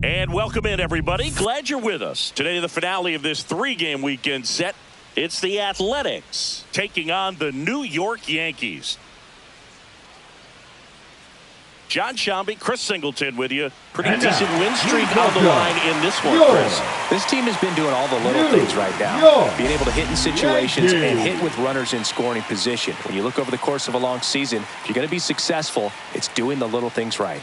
And welcome in, everybody. Glad you're with us. Today, the finale of this 3-game weekend set. It's the Athletics taking on the New York Yankees. John Shambi, Chris Singleton with you. Pretty decent win streak on the line in this one, Chris. This team has been doing all the little things right now. Being able to hit in situations and hit with runners in scoring position. When you look over the course of a long season, if you're going to be successful, it's doing the little things right.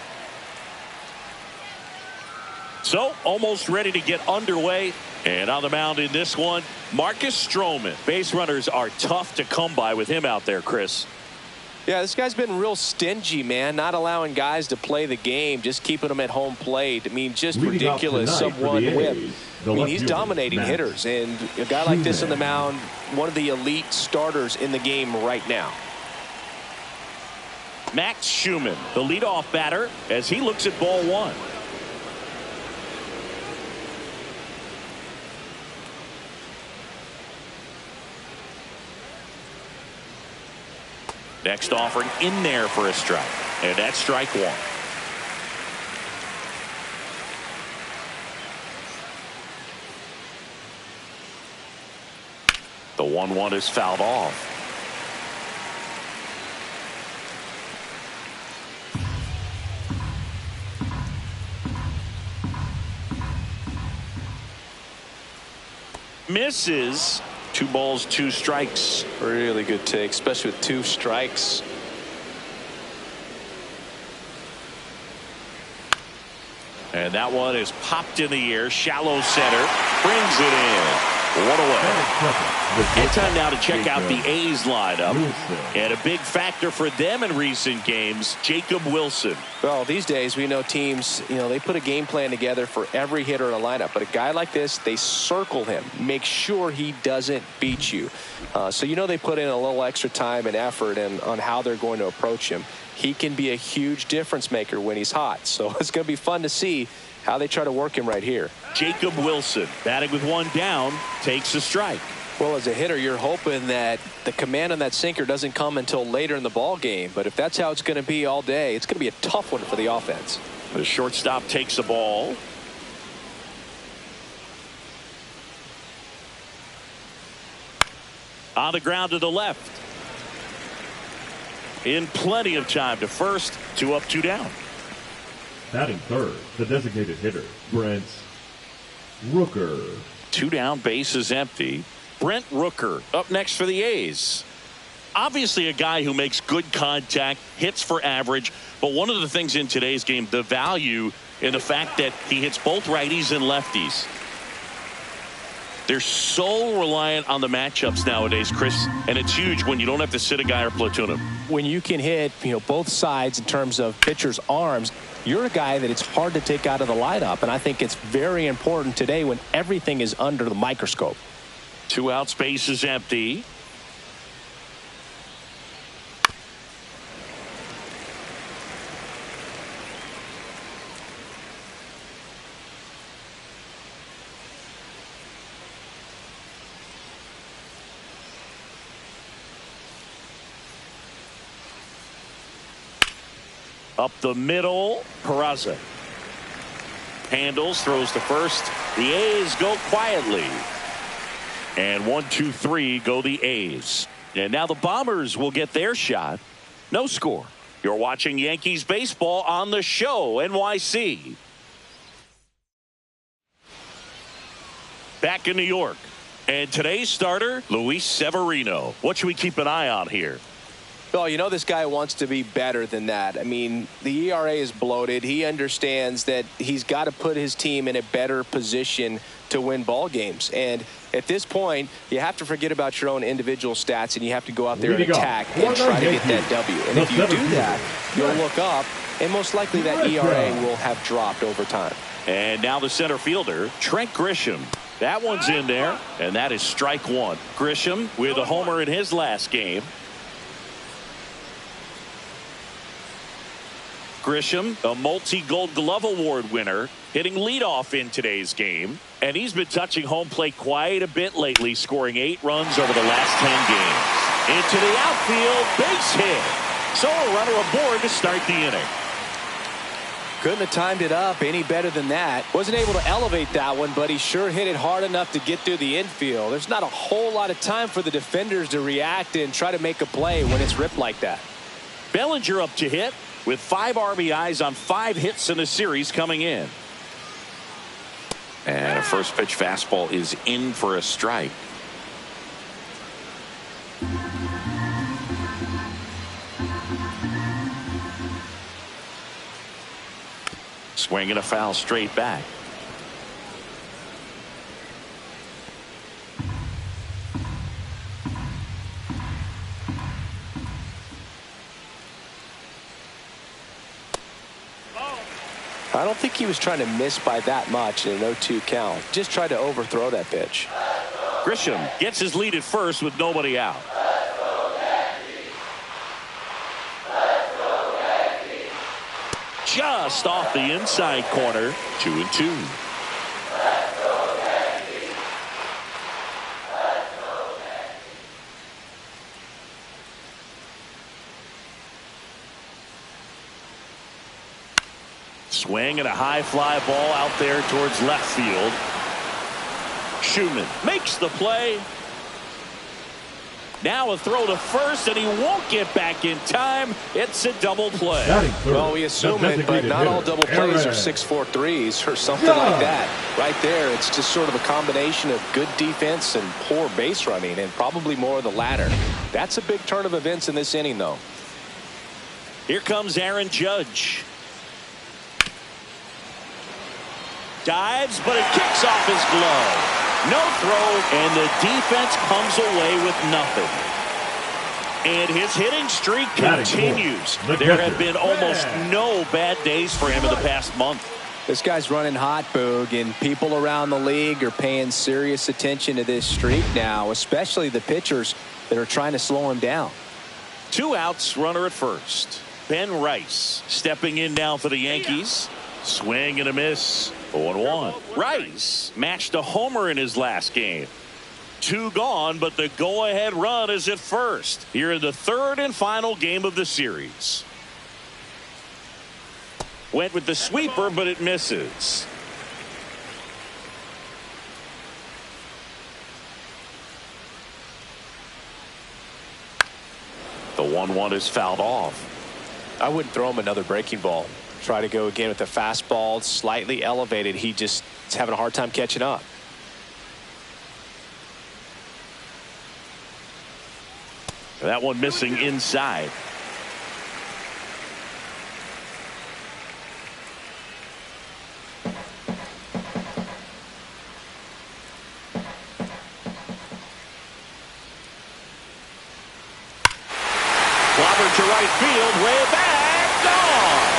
So, almost ready to get underway. And on the mound in this one, Marcus Stroman. Base runners are tough to come by with him out there, Chris. Yeah, this guy's been real stingy, man. Not allowing guys to play the game, just keeping them at home plate. I mean, just ridiculous. Someone whip. I mean, he's dominating hitters. And a guy like this on the mound, one of the elite starters in the game right now. Max Schumann, the leadoff batter, as he looks at ball one. Next offering in there for a strike. And that's strike one. The 1-1 is fouled off. Misses. 2 balls, 2 strikes. Really good take, especially with 2 strikes. And that one is popped in the air. Shallow center. Brings it in. 1 away. And time now to check out the A's lineup. And a big factor for them in recent games, Jacob Wilson. Well, these days we know teams, they put a game plan together for every hitter in a lineup. But a guy like this, they circle him. Make sure he doesn't beat you. So they put in a little extra time and effort on how they're going to approach him. He can be a huge difference maker when he's hot. So it's going to be fun to see how they try to work him right here. Jacob Wilson, batting with 1 down, takes a strike. Well, as a hitter, you're hoping that the command on that sinker doesn't come until later in the ball game. But if that's how it's going to be all day, it's going to be a tough one for the offense. The shortstop takes the ball. On the ground to the left. In plenty of time to first. 2 up, 2 down. Batting third, the designated hitter, Brent Rooker. 2 down, base is empty. Brent Rooker up next for the A's. Obviously a guy who makes good contact, hits for average, but one of the things in today's game, the value in the fact that he hits both righties and lefties. They're so reliant on the matchups nowadays, Chris, and it's huge when you don't have to sit a guy or platoon him. When you can hit, both sides in terms of pitchers' arms, you're a guy that it's hard to take out of the lineup, and I think it's very important today when everything is under the microscope. 2 outs, base is empty. Up the middle, Peraza. Handles, throws to first. The A's go quietly. And 1, 2, 3 go the A's. And now the Bombers will get their shot. No score. You're watching Yankees baseball on the show, NYC. Back in New York. And today's starter, Luis Severino. What should we keep an eye on here? Well, this guy wants to be better than that. I mean, the ERA is bloated. He understands that he's got to put his team in a better position to win ball games. And at this point, you have to forget about your own individual stats and you have to go out there and attack and try to get that W. And if you do that, you'll look up and most likely that ERA will have dropped over time. And now the center fielder, Trent Grisham. That one's in there, and that is strike 1. Grisham with a homer in his last game. Grisham, a multi-Gold Glove Award winner, hitting leadoff in today's game. And he's been touching home plate quite a bit lately, scoring 8 runs over the last 10 games. Into the outfield, base hit. So a runner aboard to start the inning. Couldn't have timed it up any better than that. Wasn't able to elevate that one, but he sure hit it hard enough to get through the infield. There's not a whole lot of time for the defenders to react and try to make a play when it's ripped like that. Bellinger up to hit with 5 RBIs on 5 hits in the series coming in. And a first pitch fastball is in for a strike. Swinging a foul straight back. I don't think he was trying to miss by that much in an 0-2 count. Just tried to overthrow that pitch. Grisham gets his lead at first with nobody out. Just off the inside corner. 2-2. Swing and a high fly ball out there towards left field. Schumann makes the play. Now a throw to first, and he won't get back in time. It's a double play. Well, we assume it, but not all double plays are 6-4 threes or something like that. Right there, it's just sort of a combination of good defense and poor base running, and probably more of the latter. That's a big turn of events in this inning, though. Here comes Aaron Judge. Dives, but it kicks off his glove. No throw, and the defense comes away with nothing. And his hitting streak continues. There have been almost no bad days for him in the past month. This guy's running hot, Boog, and people around the league are paying serious attention to this streak now, especially the pitchers that are trying to slow him down. 2 outs, runner at first. Ben Rice stepping in now for the Yankees. Swing and a miss. 0-1. Rice matched a homer in his last game. 2 gone, but the go-ahead run is at first here in the 3rd and final game of the series. Went with the sweeper, but it misses. The 1-1 is fouled off. I wouldn't throw him another breaking ball. Try to go again with the fastball, slightly elevated. He just is having a hard time catching up. That one missing inside. Clobbered to right field, way back, gone.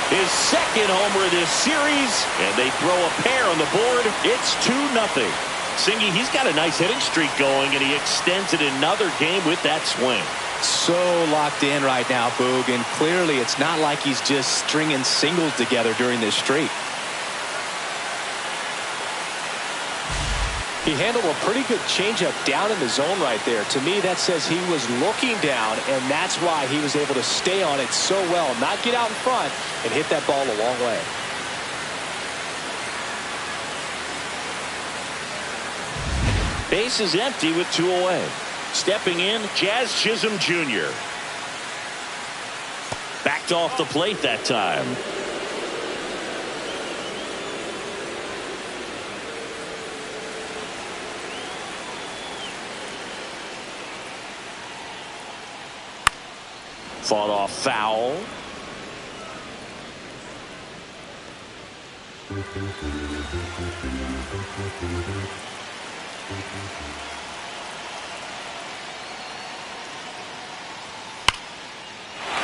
His second homer of this series, and they throw a pair on the board. It's 2-0. Singy, he's got a nice hitting streak going, and he extends it another game with that swing. So locked in right now, Boog, and clearly it's not like he's just stringing singles together during this streak. He handled a pretty good changeup down in the zone right there. To me, that says he was looking down, and that's why he was able to stay on it so well, not get out in front, and hit that ball a long way. Base is empty with 2 away. Stepping in, Jazz Chisholm Jr. Backed off the plate that time. Fought off foul.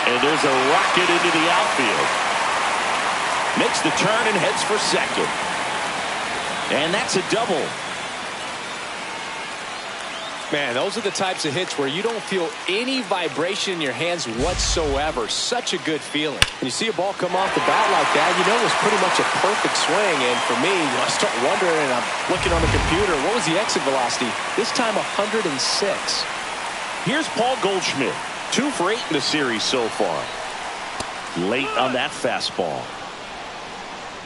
And there's a rocket into the outfield. Makes the turn and heads for second. And that's a double. Man, those are the types of hits where you don't feel any vibration in your hands whatsoever. Such a good feeling. When you see a ball come off the bat like that, you know it was pretty much a perfect swing. And for me, I start wondering, and I'm looking on the computer, what was the exit velocity? This time 106. Here's Paul Goldschmidt. 2 for 8 in the series so far. Late on that fastball.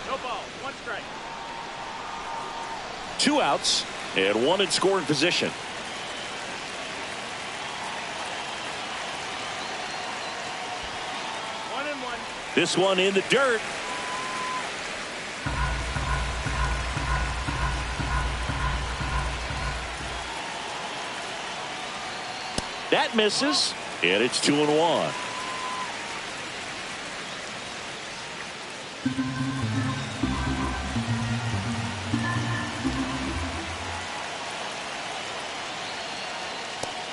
No ball, 1 strike. 2 outs and 1 in scoring position. This one in the dirt. That misses, and it's 2-1.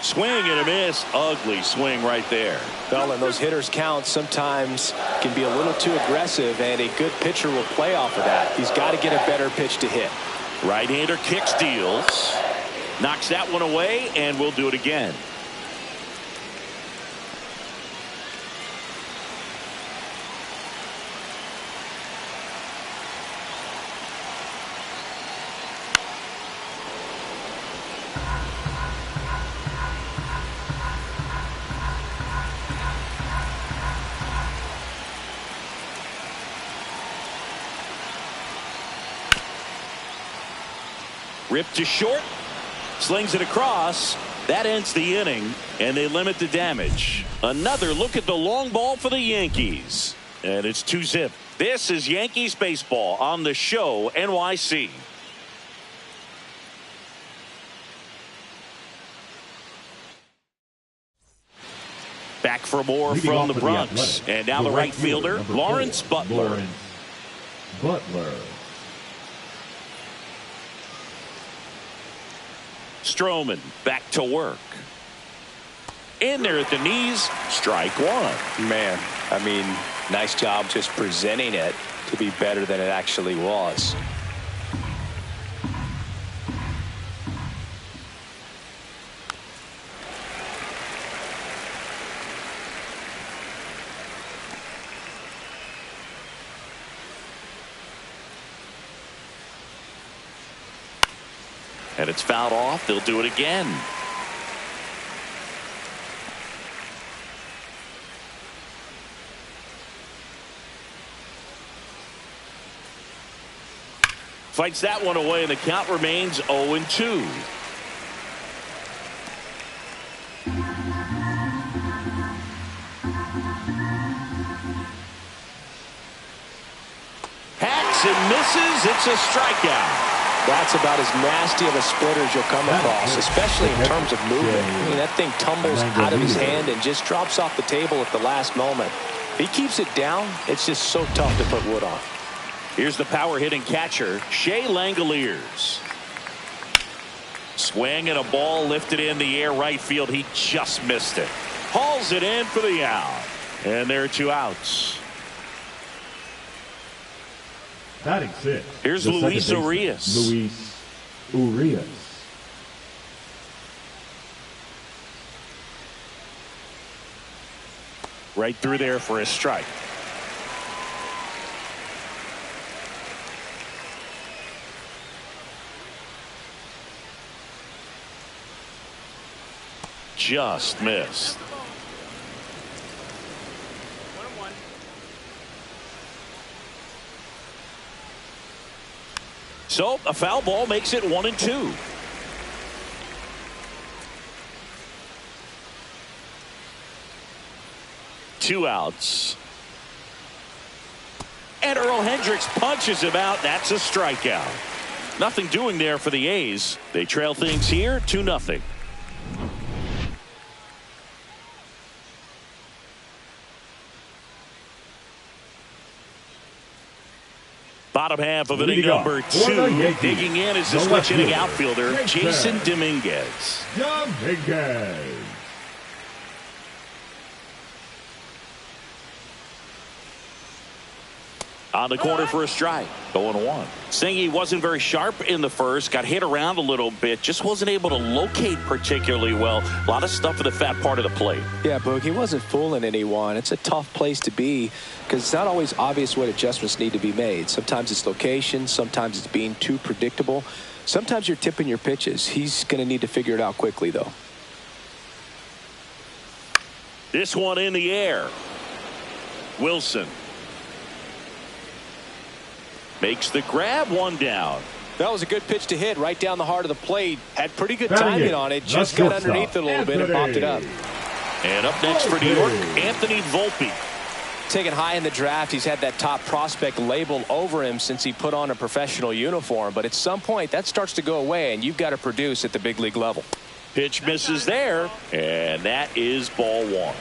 Swing and a miss. Ugly swing right there. Well, and those hitters' counts sometimes can be a little too aggressive, and a good pitcher will play off of that. He's got to get a better pitch to hit. Right-hander kicks, deals. Knocks that one away, and we'll do it again. Ripped to short, slings it across. That ends the inning, and they limit the damage. Another look at the long ball for the Yankees, and it's 2-zip. This is Yankees baseball on the show NYC. Back for more Leading from the off Bronx, Athletics, and now the right fielder, number Lawrence 4, Butler. Lawrence Butler. Stroman back to work. In there at the knees, strike 1. Man, I mean, nice job just presenting it to be better than it actually was. And it's fouled off. They'll do it again. Fights that one away, and the count remains 0-2. Hacks and misses. It's a strikeout. That's about as nasty of a splitter as you'll come across, especially in terms of movement. I mean, that thing tumbles out of his hand and just drops off the table at the last moment. He keeps it down. It's just so tough to put wood on. Here's the power-hitting catcher, Shea Langoliers. Swing and a ball lifted in the air right field. He just missed it. Hauls it in for the out. And there are 2 outs. Batting 6. Here's the Luis second baseman, Urias. Luis Urias. Right through there for a strike. Just missed. 1-1. So a foul ball makes it 1-2. Two outs. And Earl Hendricks punches him out. That's a strikeout. Nothing doing there for the A's. They trail things here 2-0. Bottom half of inning number 2. Digging in is the switch hitting outfielder, Jason Dominguez. On the corner for a strike. 0-1. Singy wasn't very sharp in the first. Got hit around a little bit. Just wasn't able to locate particularly well. A lot of stuff in the fat part of the plate. Yeah, Boog, he wasn't fooling anyone. It's a tough place to be because it's not always obvious what adjustments need to be made. Sometimes it's location. Sometimes it's being too predictable. Sometimes you're tipping your pitches. He's going to need to figure it out quickly, though. This one in the air. Wilson makes the grab, one down. That was a good pitch to hit right down the heart of the plate. Had pretty good timing on it. Just got underneath it a little bit and popped it up. And up next for New York, Anthony Volpe. Taken high in the draft, he's had that top prospect label over him since he put on a professional uniform. But at some point, that starts to go away, and you've got to produce at the big league level. Pitch misses there, and that is ball one.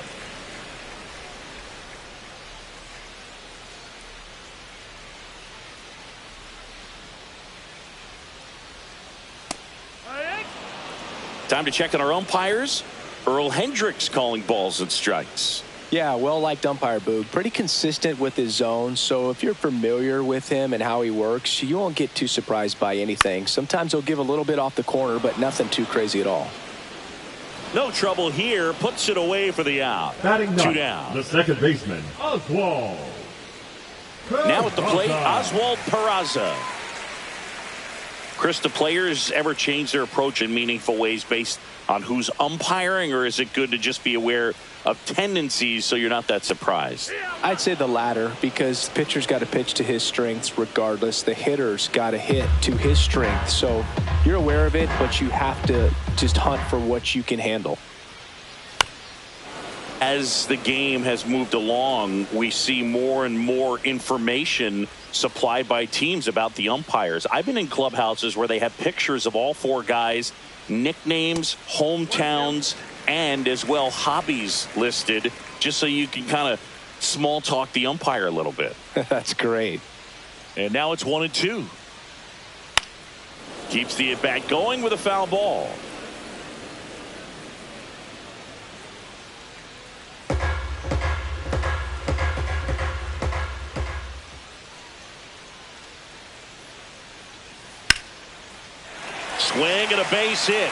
Time to check on our umpires. Earl Hendricks calling balls and strikes. Yeah, well-liked umpire, Boog. Pretty consistent with his zone, so if you're familiar with him and how he works, you won't get too surprised by anything. Sometimes he'll give a little bit off the corner, but nothing too crazy at all. No trouble here. Puts it away for the out. Batting Two ninth, down. the second baseman, Oswald. Now at the plate, Oswald Peraza. Chris, do players ever change their approach in meaningful ways based on who's umpiring, or is it good to just be aware of tendencies so you're not that surprised? I'd say the latter, because the pitcher's got to pitch to his strengths regardless. The hitter's got to hit to his strength. So you're aware of it, but you have to just hunt for what you can handle. As the game has moved along, we see more and more information supplied by teams about the umpires. I've been in clubhouses where they have pictures of all four guys, nicknames, hometowns, and as well hobbies listed, just so you can kind of small talk the umpire a little bit. That's great. And now it's 1-2. Keeps the at bat going with a foul ball. Swing and a base hit.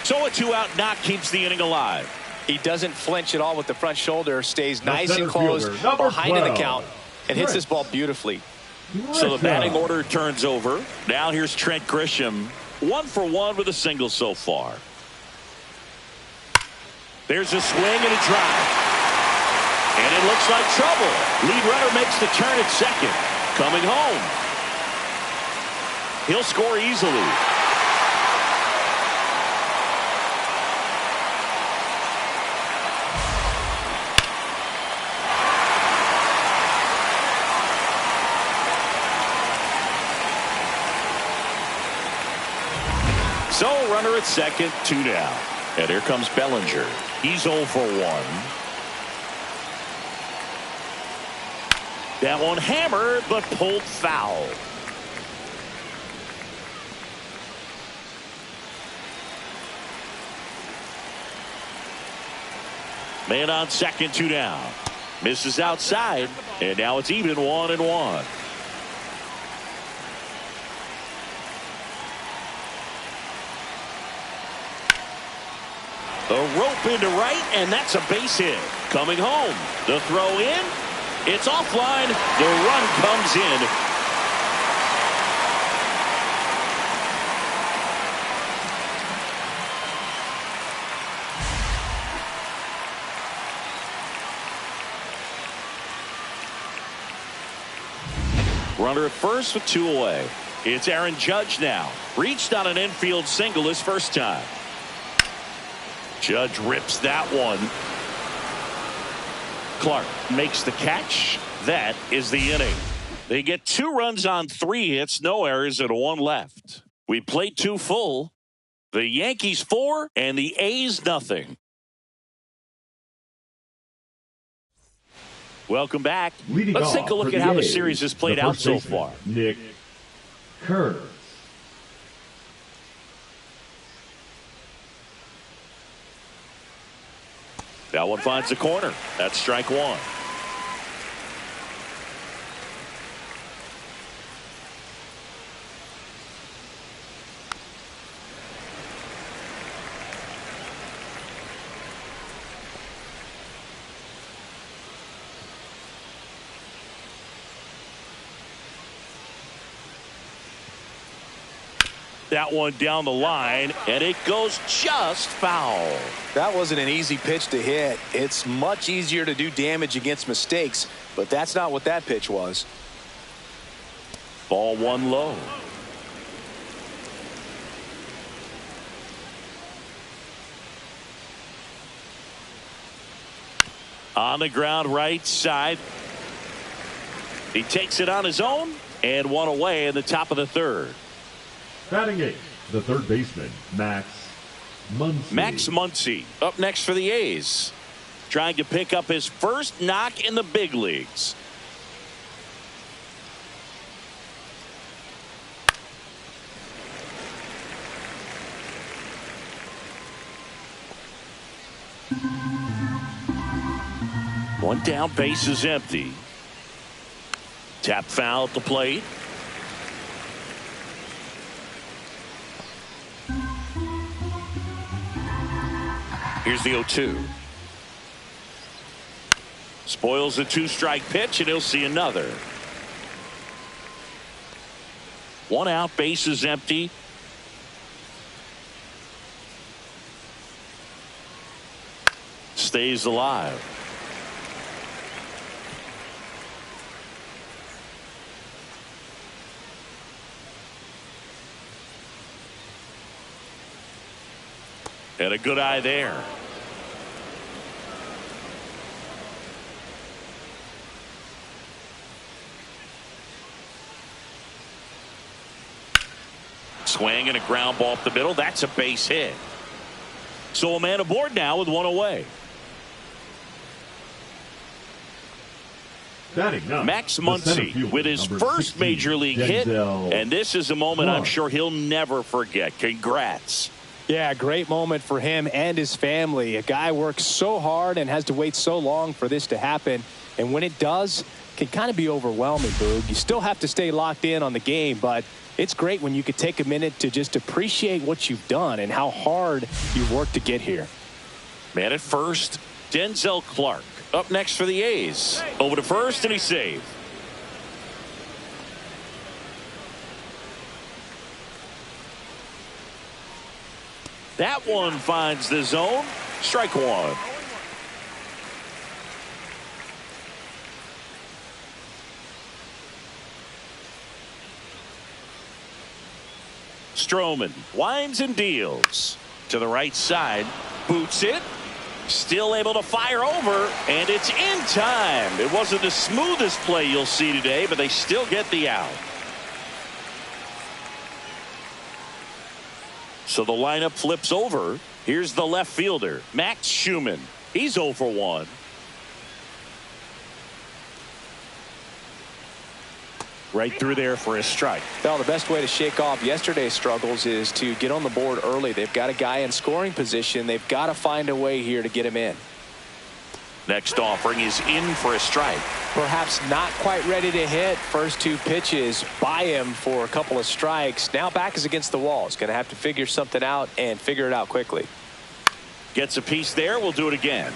So a 2-out knock keeps the inning alive. He doesn't flinch at all with the front shoulder, stays nice center and close fielder, behind in the 12. count, and hits this ball beautifully. So the batting order turns over. Now here's Trent Grisham. 1 for 1 with a single so far. There's a swing and a drive. And it looks like trouble. Lead runner makes the turn at second. Coming home. He'll score easily. So runner at second, 2 down. And here comes Bellinger. He's 0 for 1. That one hammered, but pulled foul. Man on second, 2 down. Misses outside, and now it's even 1-1. The rope into right, and that's a base hit. Coming home, the throw in. It's offline. The run comes in. Runner at first with 2 away. It's Aaron Judge now. Reached on an infield single his first time. Judge rips that one. Clark makes the catch. That is the inning. They get 2 runs on 3 hits, no errors, and 1 left. We played 2 full. The Yankees 4 and the A's nothing. Welcome back. Let's take a look at how the series has played out so far. Nick Kurtz. That one finds the corner. That's strike 1. That one down the line, and it goes just foul. That wasn't an easy pitch to hit. It's much easier to do damage against mistakes, but that's not what that pitch was. Ball one low. On the ground right side. He takes it on his own and one away in the top of the third. Batting eighth, the third baseman, Max Muncy. Max Muncy up next for the A's. Trying to pick up his first knock in the big leagues. One down, base is empty. Tap foul at the plate. Here's the 0-2. Spoils a two-strike pitch, and he'll see another. One out, base is empty. Stays alive. And a good eye there. Swing and a ground ball up the middle. That's a base hit. So a man aboard now with one away. Max Muncy with his first major league hit. And this is a moment I'm sure he'll never forget. Congrats. Yeah, great moment for him and his family. A guy works so hard and has to wait so long for this to happen. And when it does, it can kind of be overwhelming, Boog. You still have to stay locked in on the game, but it's great when you could take a minute to just appreciate what you've done and how hard you've worked to get here. Man at first, Denzel Clark up next for the A's. Over to first, and he's saved. That one finds the zone. Strike one. Stroman winds and deals to the right side. Boots it. Still able to fire over, and it's in time. It wasn't the smoothest play you'll see today, but they still get the out. So the lineup flips over. Here's the left fielder, Max Schumann. He's 0 for 1. Right through there for a strike. Well, the best way to shake off yesterday's struggles is to get on the board early. They've got a guy in scoring position. They've got to find a way here to get him in. Next offering is in for a strike. Perhaps not quite ready to hit. First two pitches by him for a couple of strikes. Now back is against the wall. He's going to have to figure something out and figure it out quickly. Gets a piece there. We'll do it again.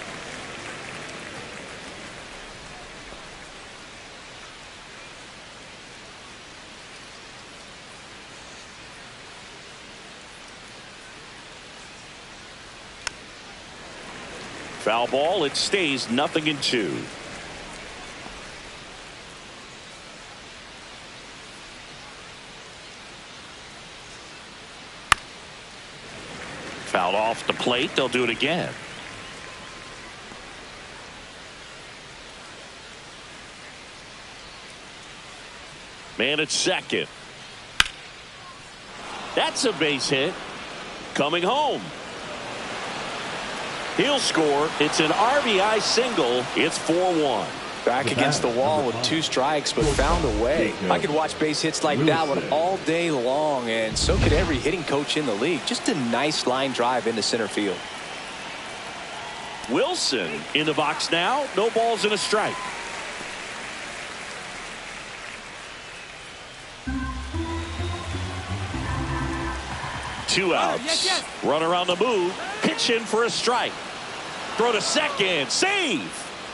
Foul ball. It stays 0-2. Fouled off the plate. They'll do it again. Man at second. That's a base hit. Coming home. He'll score. It's an RBI single. It's 4-1. Back against the wall with two strikes, but found a way. I could watch base hits like that one all day long, and so could every hitting coach in the league. Just a nice line drive into center field. Wilson in the box now. No balls and a strike. Two outs. Run around the move. Pitch in for a strike. Throw to second. Save.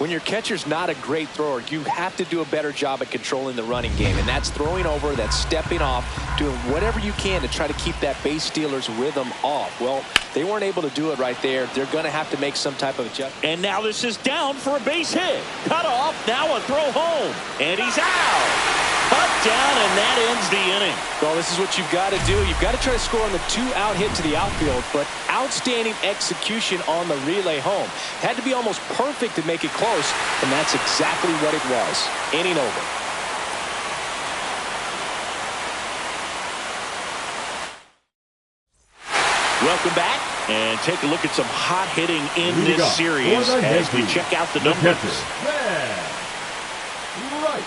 When your catcher's not a great thrower, you have to do a better job at controlling the running game, and that's throwing over, that's stepping off, doing whatever you can to try to keep that base stealer's rhythm off. Well, they weren't able to do it right there. They're going to have to make some type of adjustment. And now this is down for a base hit. Cut off, now a throw home. And he's out. Cut down, and that ends the inning. Well, this is what you've got to do. You've got to try to score on the 2-out hit to the outfield, but outstanding execution on the relay home. Had to be almost perfect to make it close, and that's exactly what it was. Inning over. Welcome back, and take a look at some hot hitting in this series as we check out the numbers. Right.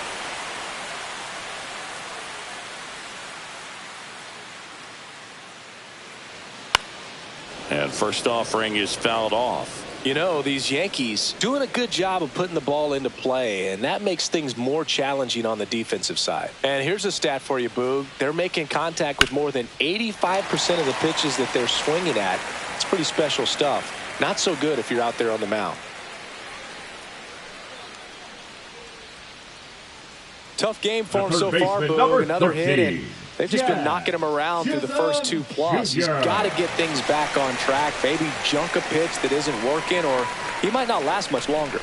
And first offering is fouled off. You know, these Yankees doing a good job of putting the ball into play, and that makes things more challenging on the defensive side. And here's a stat for you, Boog. They're making contact with more than 85% of the pitches that they're swinging at. It's pretty special stuff. Not so good if you're out there on the mound. Tough game for him so far, Boog. Another hit, and they've just been knocking him around through the first 2+. He's got to get things back on track. Maybe junk a pitch that isn't working, or he might not last much longer.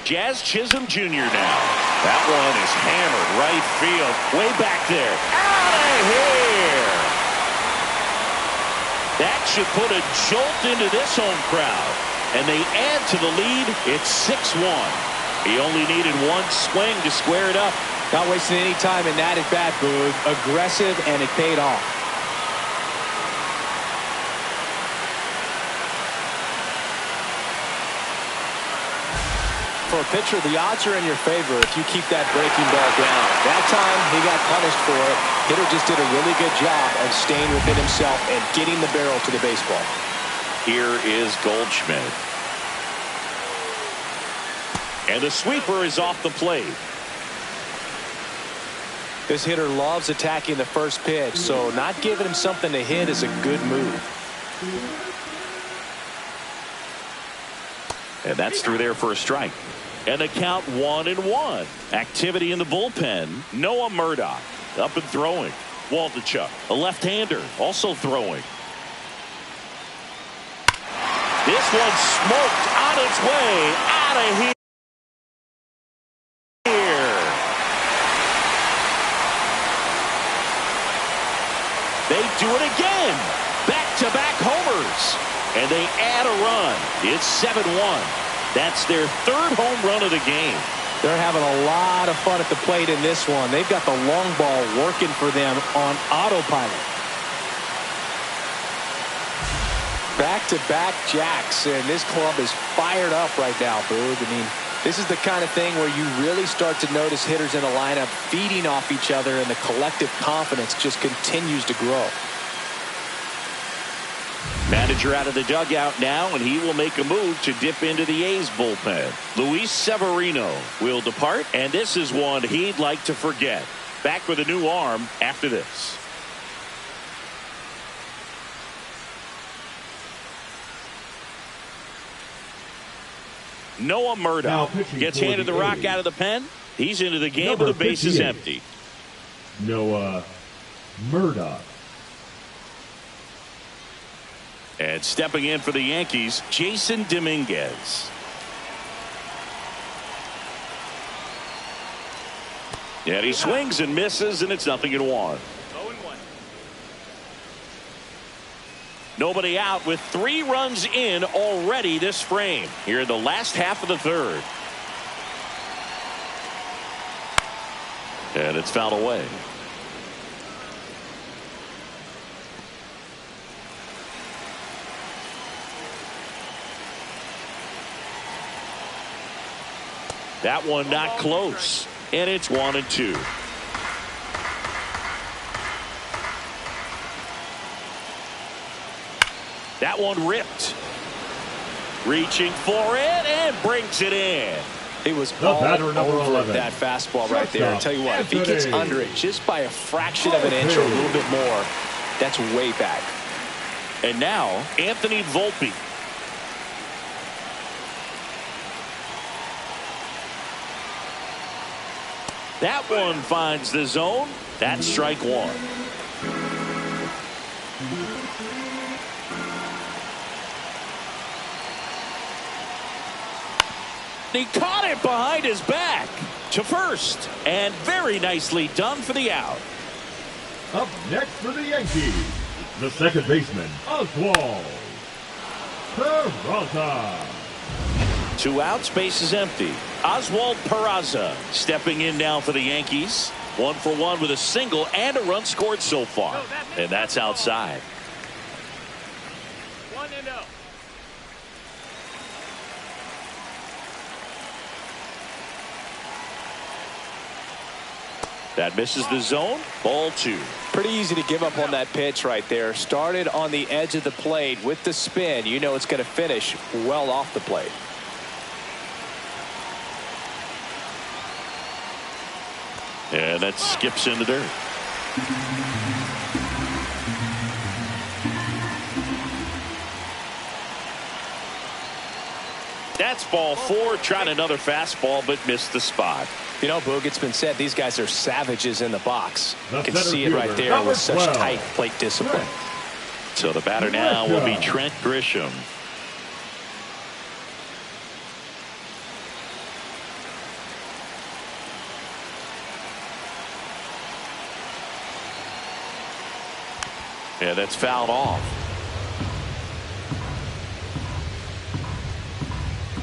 Jazz Chisholm Jr. now. That one is hammered right field. Way back there. Out of here. That should put a jolt into this home crowd. And they add to the lead. It's 6-1. He only needed one swing to square it up. Not wasting any time in that at bat, Boog. Aggressive, and it paid off. For a pitcher, the odds are in your favor if you keep that breaking ball down. That time, he got punished for it. Hitter just did a really good job of staying within himself and getting the barrel to the baseball. Here is Goldschmidt. And the sweeper is off the plate. This hitter loves attacking the first pitch, so not giving him something to hit is a good move. And that's through there for a strike. And the count 1-1. Activity in the bullpen. Noah Murdoch up and throwing. Waldichuk, a left-hander, also throwing. This one smoked on its way out of here. They do it again. Back-to-back homers. And they add a run. It's 7-1. That's their third home run of the game. They're having a lot of fun at the plate in this one. They've got the long ball working for them on autopilot. Back-to-back jacks, and this club is fired up right now, Boog. I mean, this is the kind of thing where you really start to notice hitters in a lineup feeding off each other, and the collective confidence just continues to grow. Manager out of the dugout now, and he will make a move to dip into the A's bullpen. Luis Severino will depart, and this is one he'd like to forget. Back with a new arm after this. Noah Murdoch gets handed the rock out of the pen. He's into the game with the bases empty. Noah Murdoch. And stepping in for the Yankees, Jason Dominguez. And he swings and misses, and it's 0-1. 0-1. Nobody out with 3 runs in already this frame. Here in the last half of the third. And it's fouled away. That one not close. And it's 1-2. That one ripped. Reaching for it and brings it in. He was all over that fastball right there. I'll tell you what, if he gets under it just by a fraction of an inch or a little bit more, that's way back. And now, Anthony Volpe. That one finds the zone. That's strike one. He caught it behind his back to first, and very nicely done for the out. Up next for the Yankees, the second baseman, Oswald Peraza. 2 outs, base is empty. Oswald Peraza stepping in now for the Yankees. 1 for 1 with a single and a run scored so far. And that's outside. 1-0. That misses the zone. Ball 2. Pretty easy to give up on that pitch right there. Started on the edge of the plate with the spin. You know it's going to finish well off the plate. And that skips in the dirt. That's ball 4. Tried another fastball, but missed the spot. You know, Boog, it's been said these guys are savages in the box. You can center see it right fielder, there number with such 12. tight plate discipline. So the batter now will be Trent Grisham. Yeah, that's fouled off.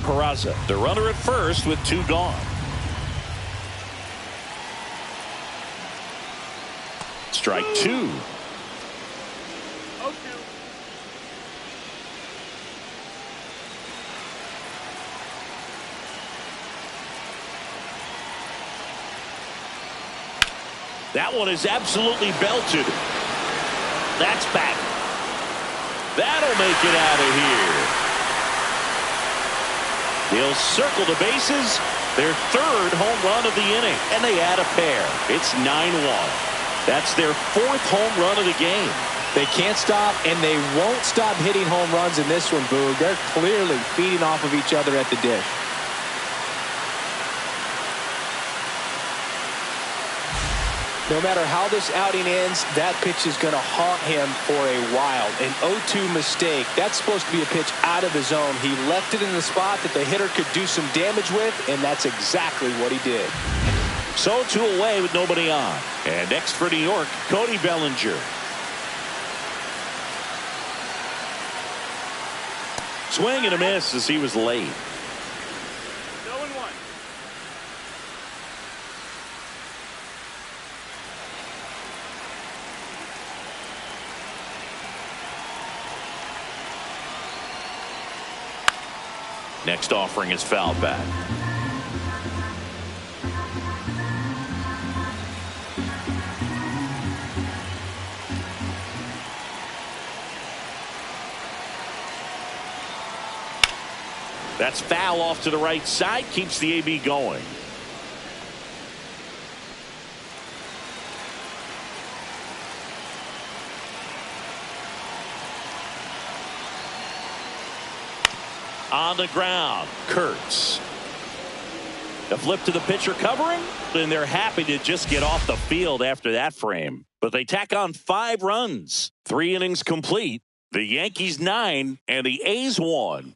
Peraza, the runner at first with 2 gone. Strike 2. 0-2. That one is absolutely belted. That's back. That'll make it out of here. They'll circle the bases. Their 3rd home run of the inning. And they add a pair. It's 9-1. That's their 4th home run of the game. They can't stop, and they won't stop hitting home runs in this one, Boog. They're clearly feeding off of each other at the dish. No matter how this outing ends, that pitch is going to haunt him for a while. An 0-2 mistake. That's supposed to be a pitch out of the zone. He left it in the spot that the hitter could do some damage with, and that's exactly what he did. So 2 away with nobody on. And next for New York, Cody Bellinger. Swing and a miss as he was late. 0-1. Next offering is fouled back. That's foul off to the right side. Keeps the AB going. On the ground, Kurtz. The flip to the pitcher covering, and they're happy to just get off the field after that frame. But they tack on 5 runs. 3 innings complete. The Yankees 9 and the A's 1.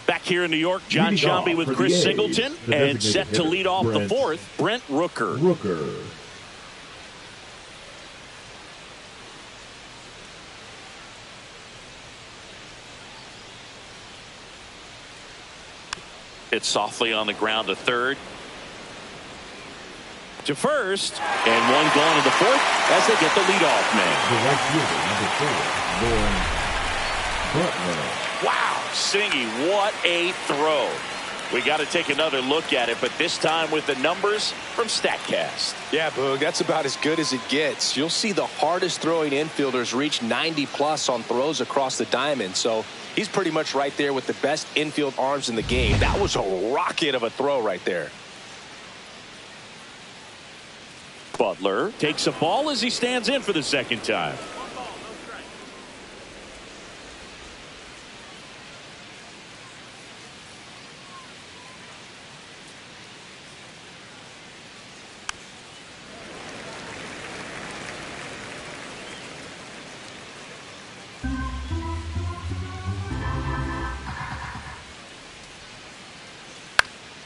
Back here in New York, John Sciambi with Chris Singleton, and set to lead off the 4th, Brent Rooker. It's softly on the ground to 3rd. To 1st, and 1 gone to the 4th as they get the leadoff man. The right fielder, number 4, Lauren Butler. Wow, Singy, what a throw. We got to take another look at it, but this time with the numbers from StatCast. Yeah, Boog, that's about as good as it gets. You'll see the hardest throwing infielders reach 90+ on throws across the diamond, so he's pretty much right there with the best infield arms in the game. That was a rocket of a throw right there. Butler takes a ball as he stands in for the second time.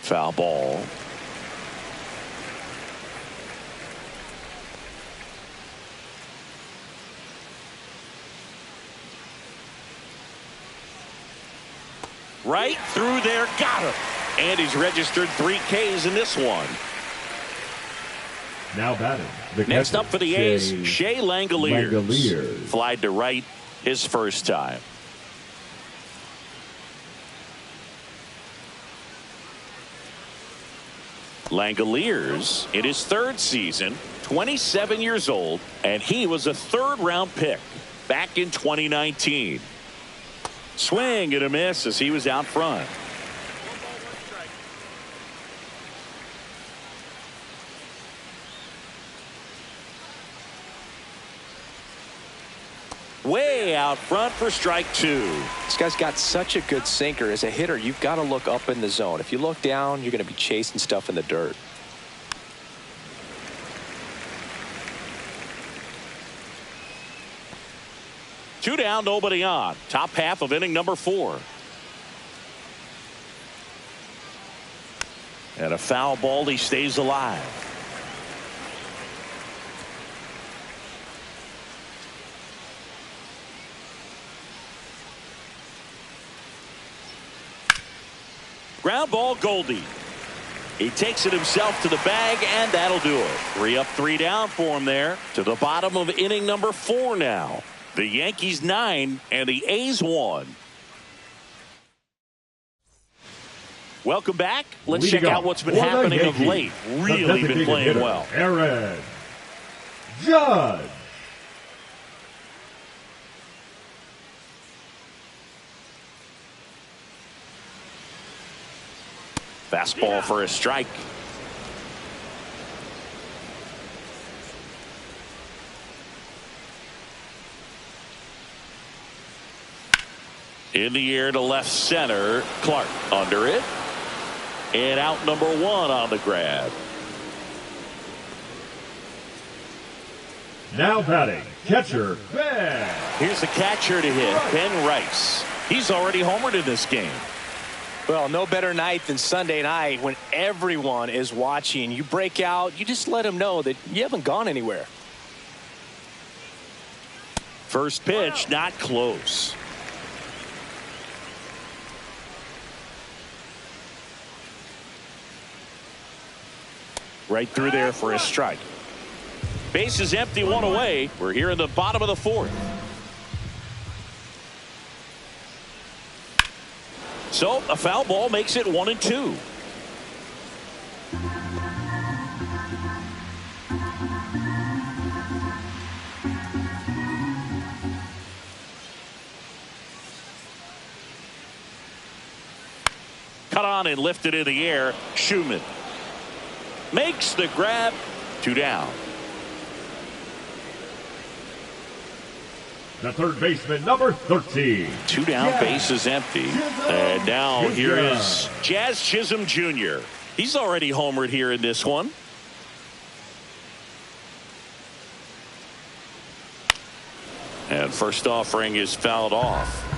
Foul ball. Right through there, got him. And he's registered 3 Ks in this one. Now batting. Next up for the A's, Shea Langoliers. Flied to right his first time. Langoliers in his 3rd season, 27 years old, and he was a 3rd-round pick back in 2019. Swing and a miss as he was out front. Way out front for strike 2. This guy's got such a good sinker. As a hitter, you've got to look up in the zone. If you look down, you're going to be chasing stuff in the dirt. Two down, nobody on. Top half of inning number 4. And a foul ball. He stays alive. Ground ball, Goldie. He takes it himself to the bag, and that'll do it. 3 up, 3 down for him there. To the bottom of inning number 4 now. The Yankees 9 and the A's 1. Welcome back. Let's check out what's been happening of late. Really been playing well. Aaron Judge. Fastball for a strike. In the air to left center. Clark under it. And out number 1 on the grab. Now batting, catcher Ben. Here's the catcher to hit, Ben Rice. He's already homered in this game. Well, no better night than Sunday night when everyone is watching. You break out, you just let them know that you haven't gone anywhere. First pitch, not close. Right through there for a strike. Base is empty, 1 away. We're here in the bottom of the 4th. So a foul ball makes it 1-2. Cut on and lifted in the air. Schumann makes the grab. 2 down. The third baseman, number 13. 2 down, base is empty. And now here is Jazz Chisholm Jr. He's already homered here in this one. And first offering is fouled off.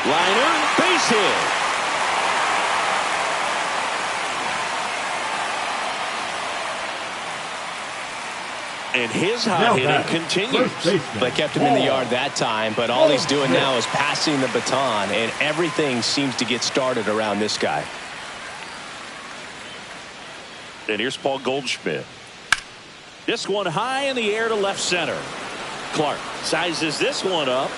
Liner, base hit. And his hot hitting continues. They kept him in the yard that time, but all he's doing now is passing the baton, and everything seems to get started around this guy. And here's Paul Goldschmidt. This one high in the air to left center. Clark sizes this one up.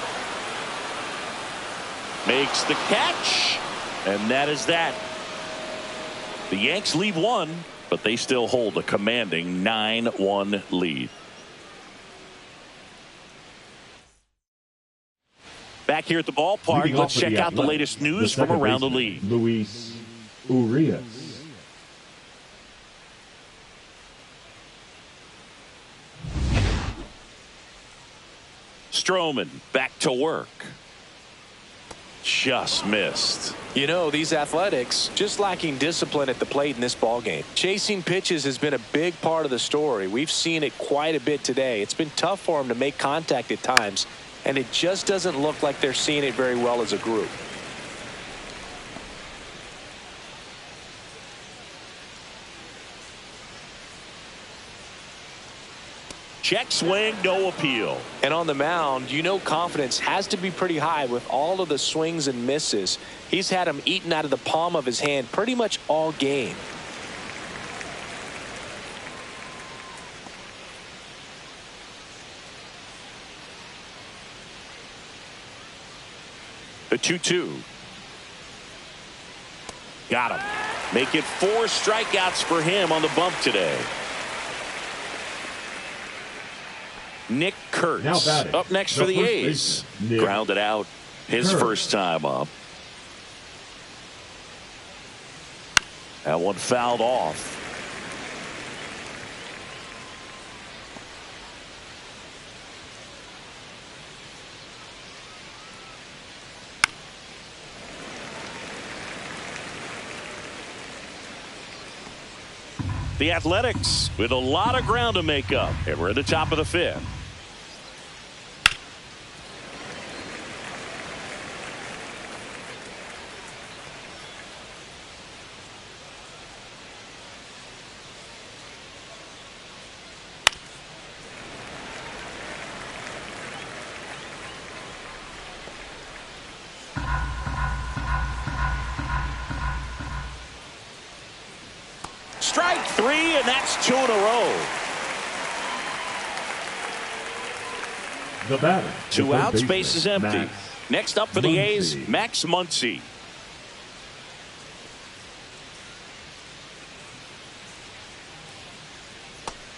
Makes the catch. And that is that. The Yanks lead 1. But they still hold a commanding 9-1 lead. Back here at the ballpark, let's check out the latest news from around the league. Luis Urias. Stroman back to work. Just missed. You know, these Athletics just lacking discipline at the plate in this ballgame. Chasing pitches has been a big part of the story. We've seen it quite a bit today. It's been tough for them to make contact at times, and it just doesn't look like they're seeing it very well as a group. Check swing, no appeal. And on the mound, you know confidence has to be pretty high with all of the swings and misses. He's had them eaten out of the palm of his hand pretty much all game. The 2-2. Got him. Make it 4 strikeouts for him on the bump today. Nick Kurtz up next for the A's. Grounded out his first time up. That one fouled off. The Athletics with a lot of ground to make up, and we're at the top of the 5th. Strike 3, and that's 2 in a row. The batter. 2 outs, base is empty. Next up for the A's, Max Muncy.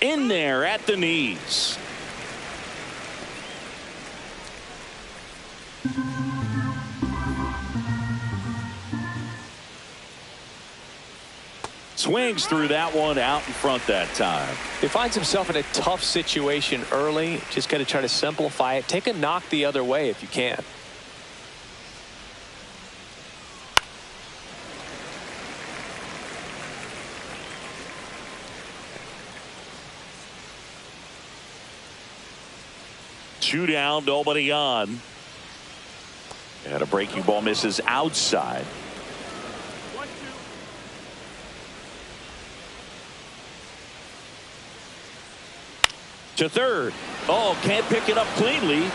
In there at the knees. Swings through that one, out in front that time. He finds himself in a tough situation early. Just got to try to simplify it. Take a knock the other way if you can. Two down, nobody on. And a breaking ball misses outside. To third. Oh, can't pick it up cleanly.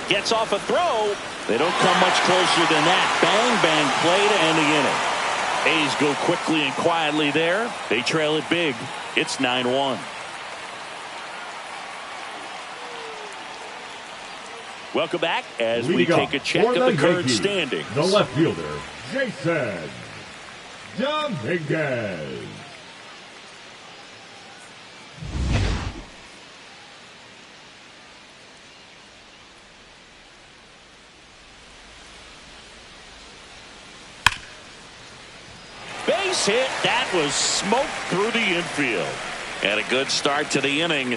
Gets off a throw. They don't come much closer than that. Bang, bang play to end the inning. A's go quickly and quietly there. They trail it big. It's 9-1. Welcome back as we take a check of the current standings. The left fielder, Jason Dominguez. Base hit. That was smoked through the infield. And a good start to the inning.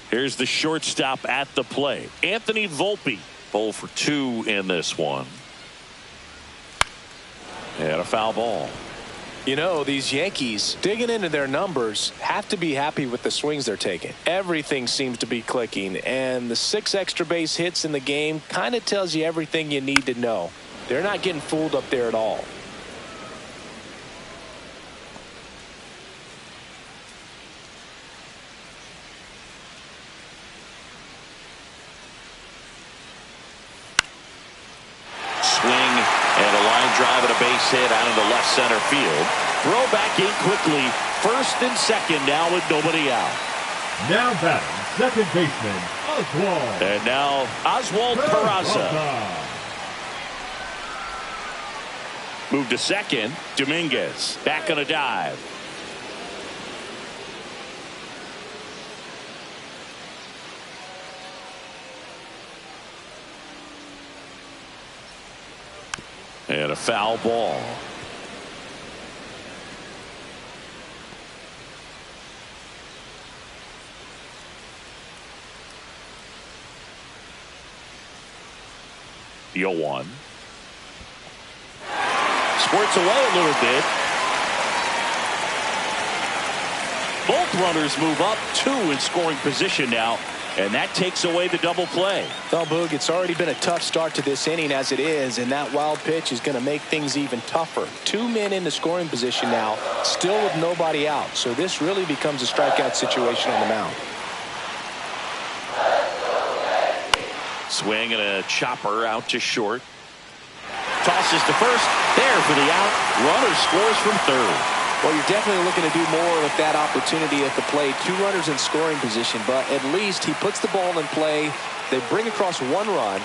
Here's the shortstop at the plate. Anthony Volpe. 0 for 2 in this one. And a foul ball. You know, these Yankees, digging into their numbers, have to be happy with the swings they're taking. Everything seems to be clicking, and the 6 extra base hits in the game kind of tells you everything you need to know. They're not getting fooled up there at all. Drive at a base hit out into left center field. Throw back in quickly. First and second now with nobody out. Now batting, second baseman, Oswald. And now Oswald Peraza. Move to second. Dominguez back on a dive. And a foul ball. The 0-1. Squirts away a little bit. Both runners move up, 2 in scoring position now, and that takes away the double play. Well, Boog, it's already been a tough start to this inning as it is, and that wild pitch is going to make things even tougher. 2 men in the scoring position now, still with nobody out, so this really becomes a strikeout situation on the mound. Swing and a chopper out to short. Tosses to first. There for the out. Runner scores from third. Well, you're definitely looking to do more with that opportunity at the plate. 2 runners in scoring position, but at least he puts the ball in play. They bring across 1 run.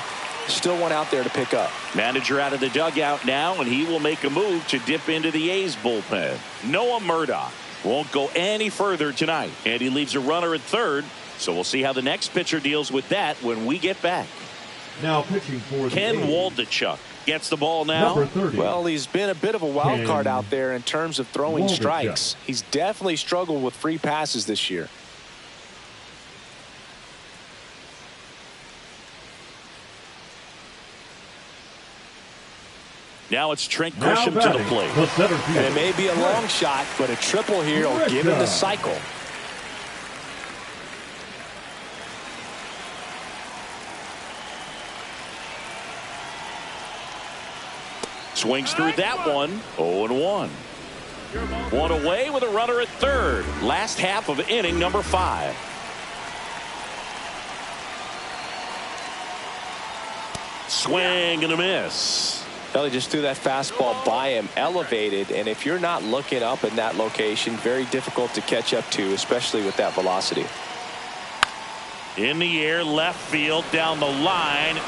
Still 1 out there to pick up. Manager out of the dugout now, and he will make a move to dip into the A's bullpen. Noah Murdoch won't go any further tonight, and he leaves a runner at third. So we'll see how the next pitcher deals with that when we get back. Now pitching for the Ken A's. Waldachuk gets the ball now. Number 30. Well, he's been a bit of a wild card Ken out there in terms of throwing Waldachuk. strikes. He's definitely struggled with free passes this year. Now it's Trent Now Grisham to the batting, plate. the center fielder. And it may be a long shot, but a triple here will give him the cycle. Swings through that one. 0-1. 1 away with a runner at third. Last half of inning number 5. Swing and a miss. Well, he just threw that fastball by him, elevated, and if you're not looking up in that location, very difficult to catch up to, especially with that velocity. In the air, left field, down the line.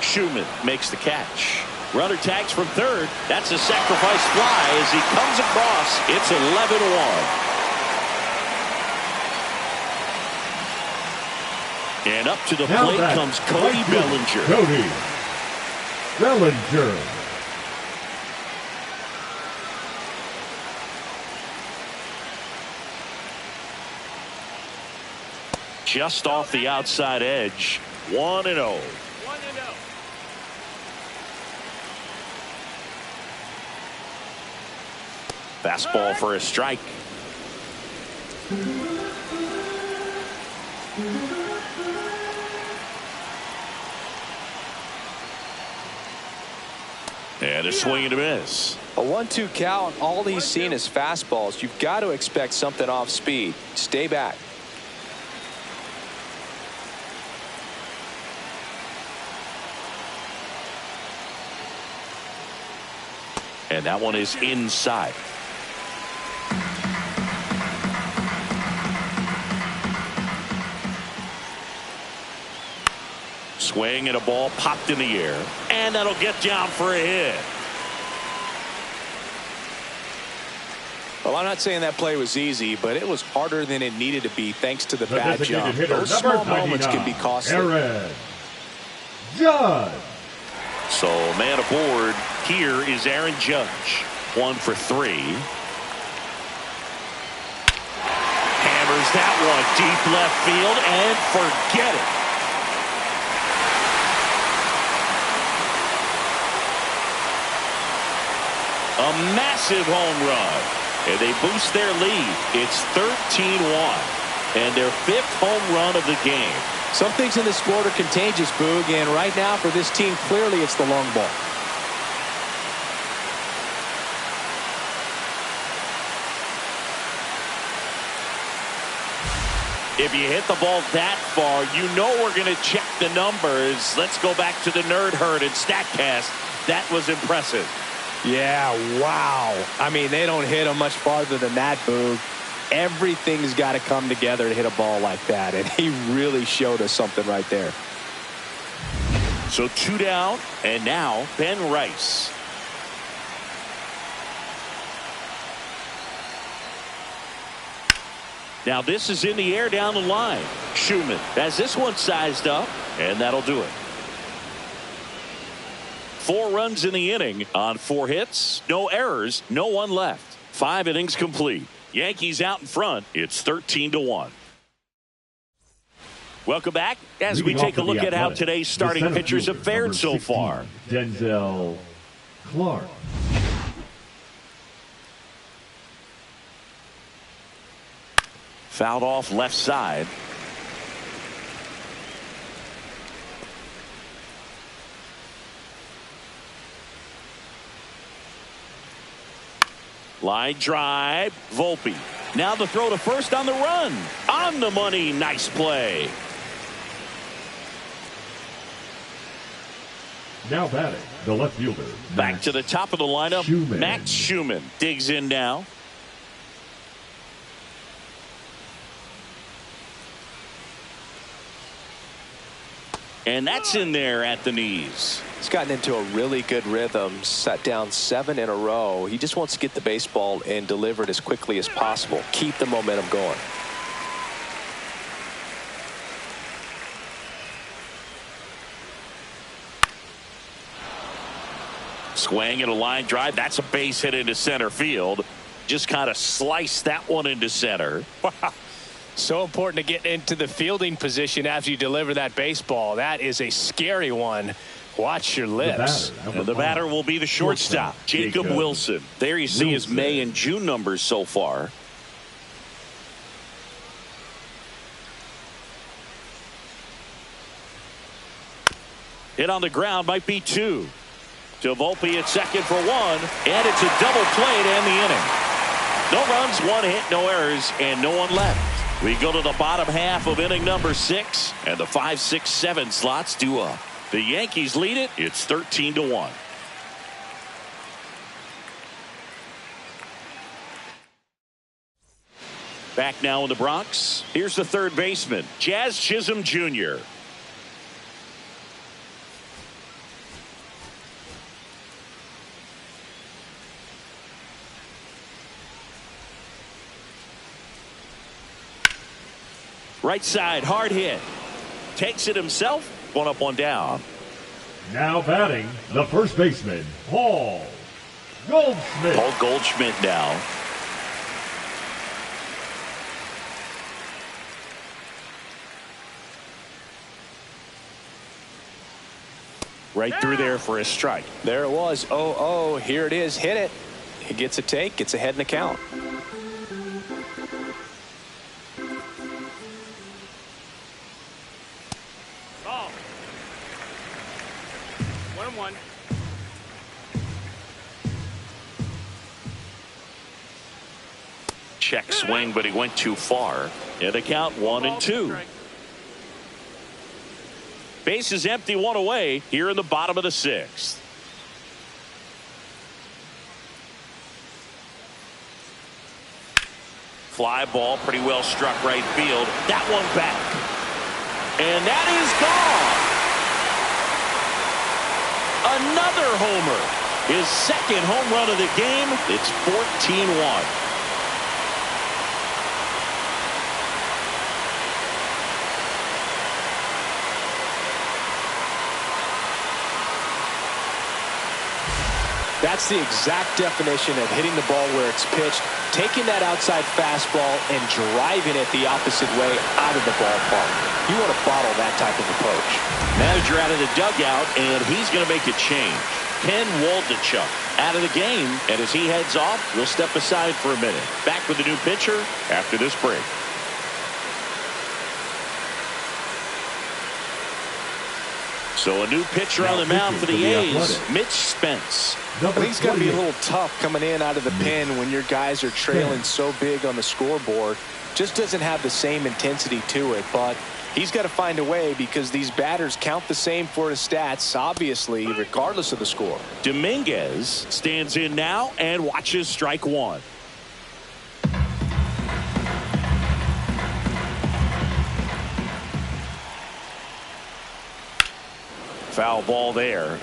Schumann makes the catch. Runner tags from third. That's a sacrifice fly as he comes across. It's 11-1. And up to the Now plate back, comes Cody right field, Bellinger. Cody Bellinger. Just off the outside edge. 1-0. 1-0. Fastball for a strike. And a swing and a miss. A 1-2 count, all he's seen is fastballs. You've got to expect something off speed. Stay back. And that one is inside. Swing and a ball popped in the air. And that'll get down for a hit. Well, I'm not saying that play was easy, but it was harder than it needed to be thanks to the The bad designated jump. hitter, Those number small moments can be 99, costly. Aaron Judge. So man aboard here is Aaron Judge. 1 for 3. Hammers that one deep left field and forget it. A massive home run. And they boost their lead. It's 13-1. And their 5th home run of the game. Some things in this sport are contagious, Boog, and right now for this team, clearly it's the long ball. If you hit the ball that far, you know we're going to check the numbers. Let's go back to the Nerd Herd and StatCast. That was impressive. Yeah, wow. I mean, they don't hit them much farther than that, Boog. Everything's got to come together to hit a ball like that, and he really showed us something right there. So 2 down, and now Ben Rice. Now this is in the air down the line. Schumann has this one sized up, and that'll do it. 4 runs in the inning on 4 hits, no errors, no one left. 5 innings complete. Yankees out in front. It's 13-1. Welcome back as we take a look at how today's starting pitchers have fared so far. Denzel Clark. Fouled off left side. Line drive, Volpe. Now the throw to first on the run. On the money, nice play. Now batting, the left fielder. Back to the top of the lineup, Max Schumann digs in now. And that's in there at the knees. He's gotten into a really good rhythm, set down 7 in a row. He just wants to get the baseball and deliver it as quickly as possible. Keep the momentum going. Swing and a line drive. That's a base hit into center field. Just kind of sliced that one into center. Wow. So important to get into the fielding position after you deliver that baseball. That is a scary one. Watch your lips. The batter will be the shortstop, Jacob Wilson. There you see his May and June numbers so far. Hit on the ground, might be 2. To Volpe at second for 1, and it's a double play to end the inning. No runs, 1 hit, no errors, and no one left. We go to the bottom half of inning number 6, and the 5, 6, 7 slots due up. The Yankees lead it. It's 13-1. Back now in the Bronx. Here's the third baseman, Jazz Chisholm Jr. Right side, hard hit. Takes it himself. 1 up, 1 down. Now batting, the first baseman, Paul Goldschmidt. Paul Goldschmidt now. Right through there for a strike. There it was. 0-0. Here it is. Hit it. He gets a take. Gets ahead in the count. Ball. 1-1. Check swing, but he went too far. In the count, 1-2. Base is empty, 1 away here in the bottom of the 6th. Fly ball, pretty well struck right field. That one back. And that is gone. Another homer. His second home run of the game. It's 14-1. That's the exact definition of hitting the ball where it's pitched, taking that outside fastball and driving it the opposite way out of the ballpark. You want to bottle that type of approach. Manager out of the dugout, and he's going to make a change. Ken Waldichuk out of the game, and as he heads off, we'll step aside for a minute. Back with the new pitcher after this break. So a new pitcher on the mound for the A's, Mitch Spence. I think it's going to be a little tough coming in out of the pen when your guys are trailing so big on the scoreboard. Just doesn't have the same intensity to it, but he's got to find a way because these batters count the same for his stats, obviously, regardless of the score. Dominguez stands in now and watches strike 1. Foul ball there.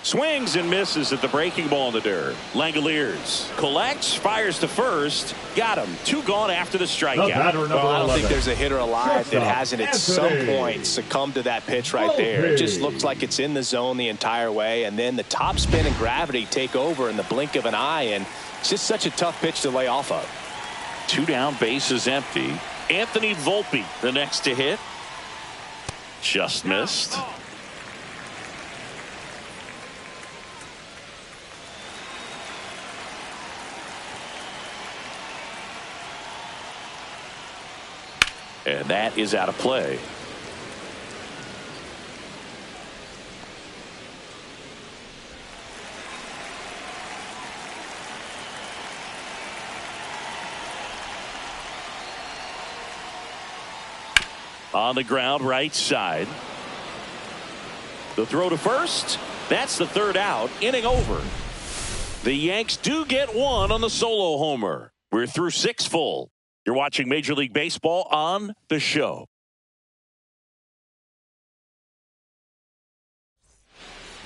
Swings and misses at the breaking ball in the dirt. Langoliers collects, fires to first. Got him. 2 gone after the strikeout. Well, I don't think there's a hitter alive that hasn't at some point succumbed to that pitch right there. It just looks like it's in the zone the entire way, and then the top spin and gravity take over in the blink of an eye, and it's just such a tough pitch to lay off of. 2 down, bases empty. Anthony Volpe, the next to hit. Just missed. And that is out of play. On the ground, right side. The throw to first. That's the 3rd out. Inning over. The Yanks do get 1 on the solo homer. We're through 6 full. You're watching Major League Baseball on The Show.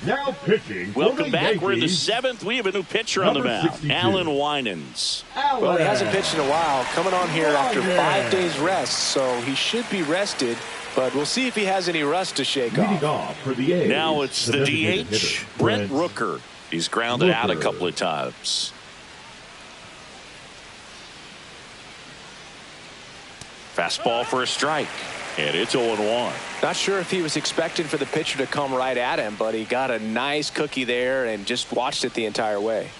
Now pitching. Welcome back. We're in the 7th. We have a new pitcher on the mound. 62. Alan Winans. Well, he hasn't pitched in a while. Coming on here after 5 days rest, so he should be rested. But we'll see if he has any rust to shake off. For the A's, now it's the DH, Brent Rooker. He's grounded out a couple of times. Fastball for a strike. And it's 0-1. Not sure if he was expecting for the pitcher to come right at him, but he got a nice cookie there and just watched it the entire way.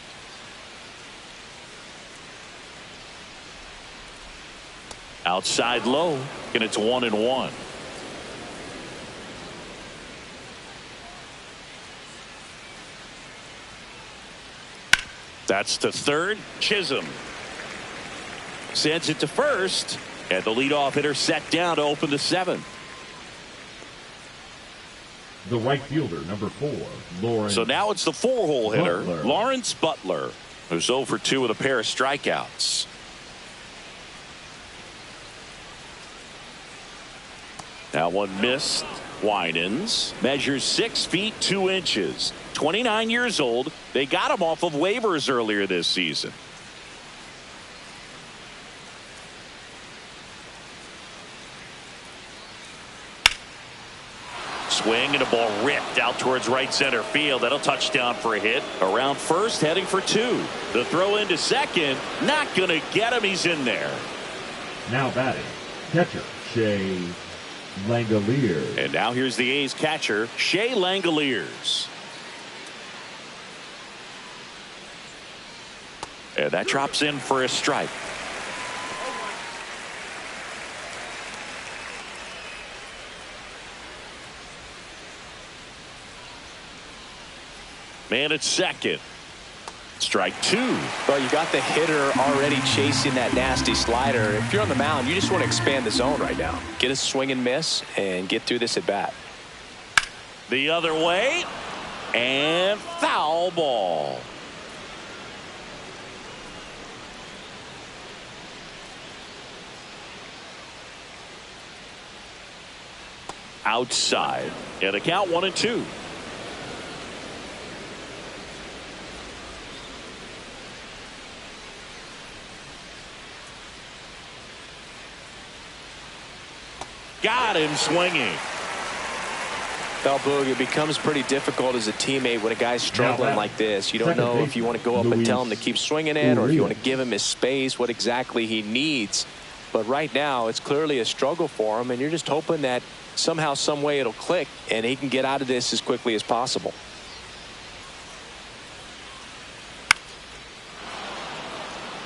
Outside low, and it's 1-1. That's to third. Chisholm sends it to first. And the leadoff hitter set down to open the 7th. The right fielder, number 4, Lawrence. So now it's the 4-hole hitter, Butler. Lawrence Butler, who's 0 for 2 with a pair of strikeouts. Now one missed. Winans measures 6 feet 2 inches. 29 years old. They got him off of waivers earlier this season. Swing and a ball ripped out towards right center field. That'll touch down for a hit. Around first, heading for 2. The throw into second. Not going to get him. He's in there. Now batting, catcher, Shea Langoliers. And now here's the A's catcher, Shea Langoliers. And that drops in for a strike. Man at second. Strike 2. Well, you got the hitter already chasing that nasty slider. If you're on the mound, you just want to expand the zone right now. Get a swing and miss and get through this at bat. The other way. And foul ball. Outside. And the count 1-2. Got him swinging. Well, Boog, it becomes pretty difficult as a teammate when a guy's struggling like this. You don't know if you want to go up and tell him to keep swinging it or if you want to give him his space, what exactly he needs. But right now, it's clearly a struggle for him, and you're just hoping that somehow, some way it'll click and he can get out of this as quickly as possible.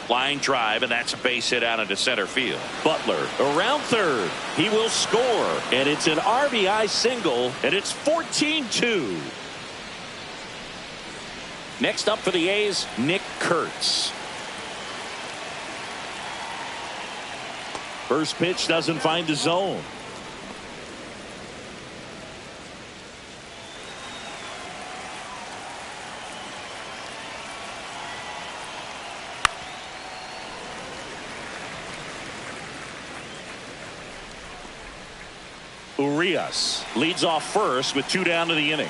Line drive, and that's a base hit out into center field. Butler around third. He will score, and it's an RBI single, and it's 14-2. Next up for the A's, Nick Kurtz. First pitch doesn't find the zone. Urias leads off first with 2 down to the inning.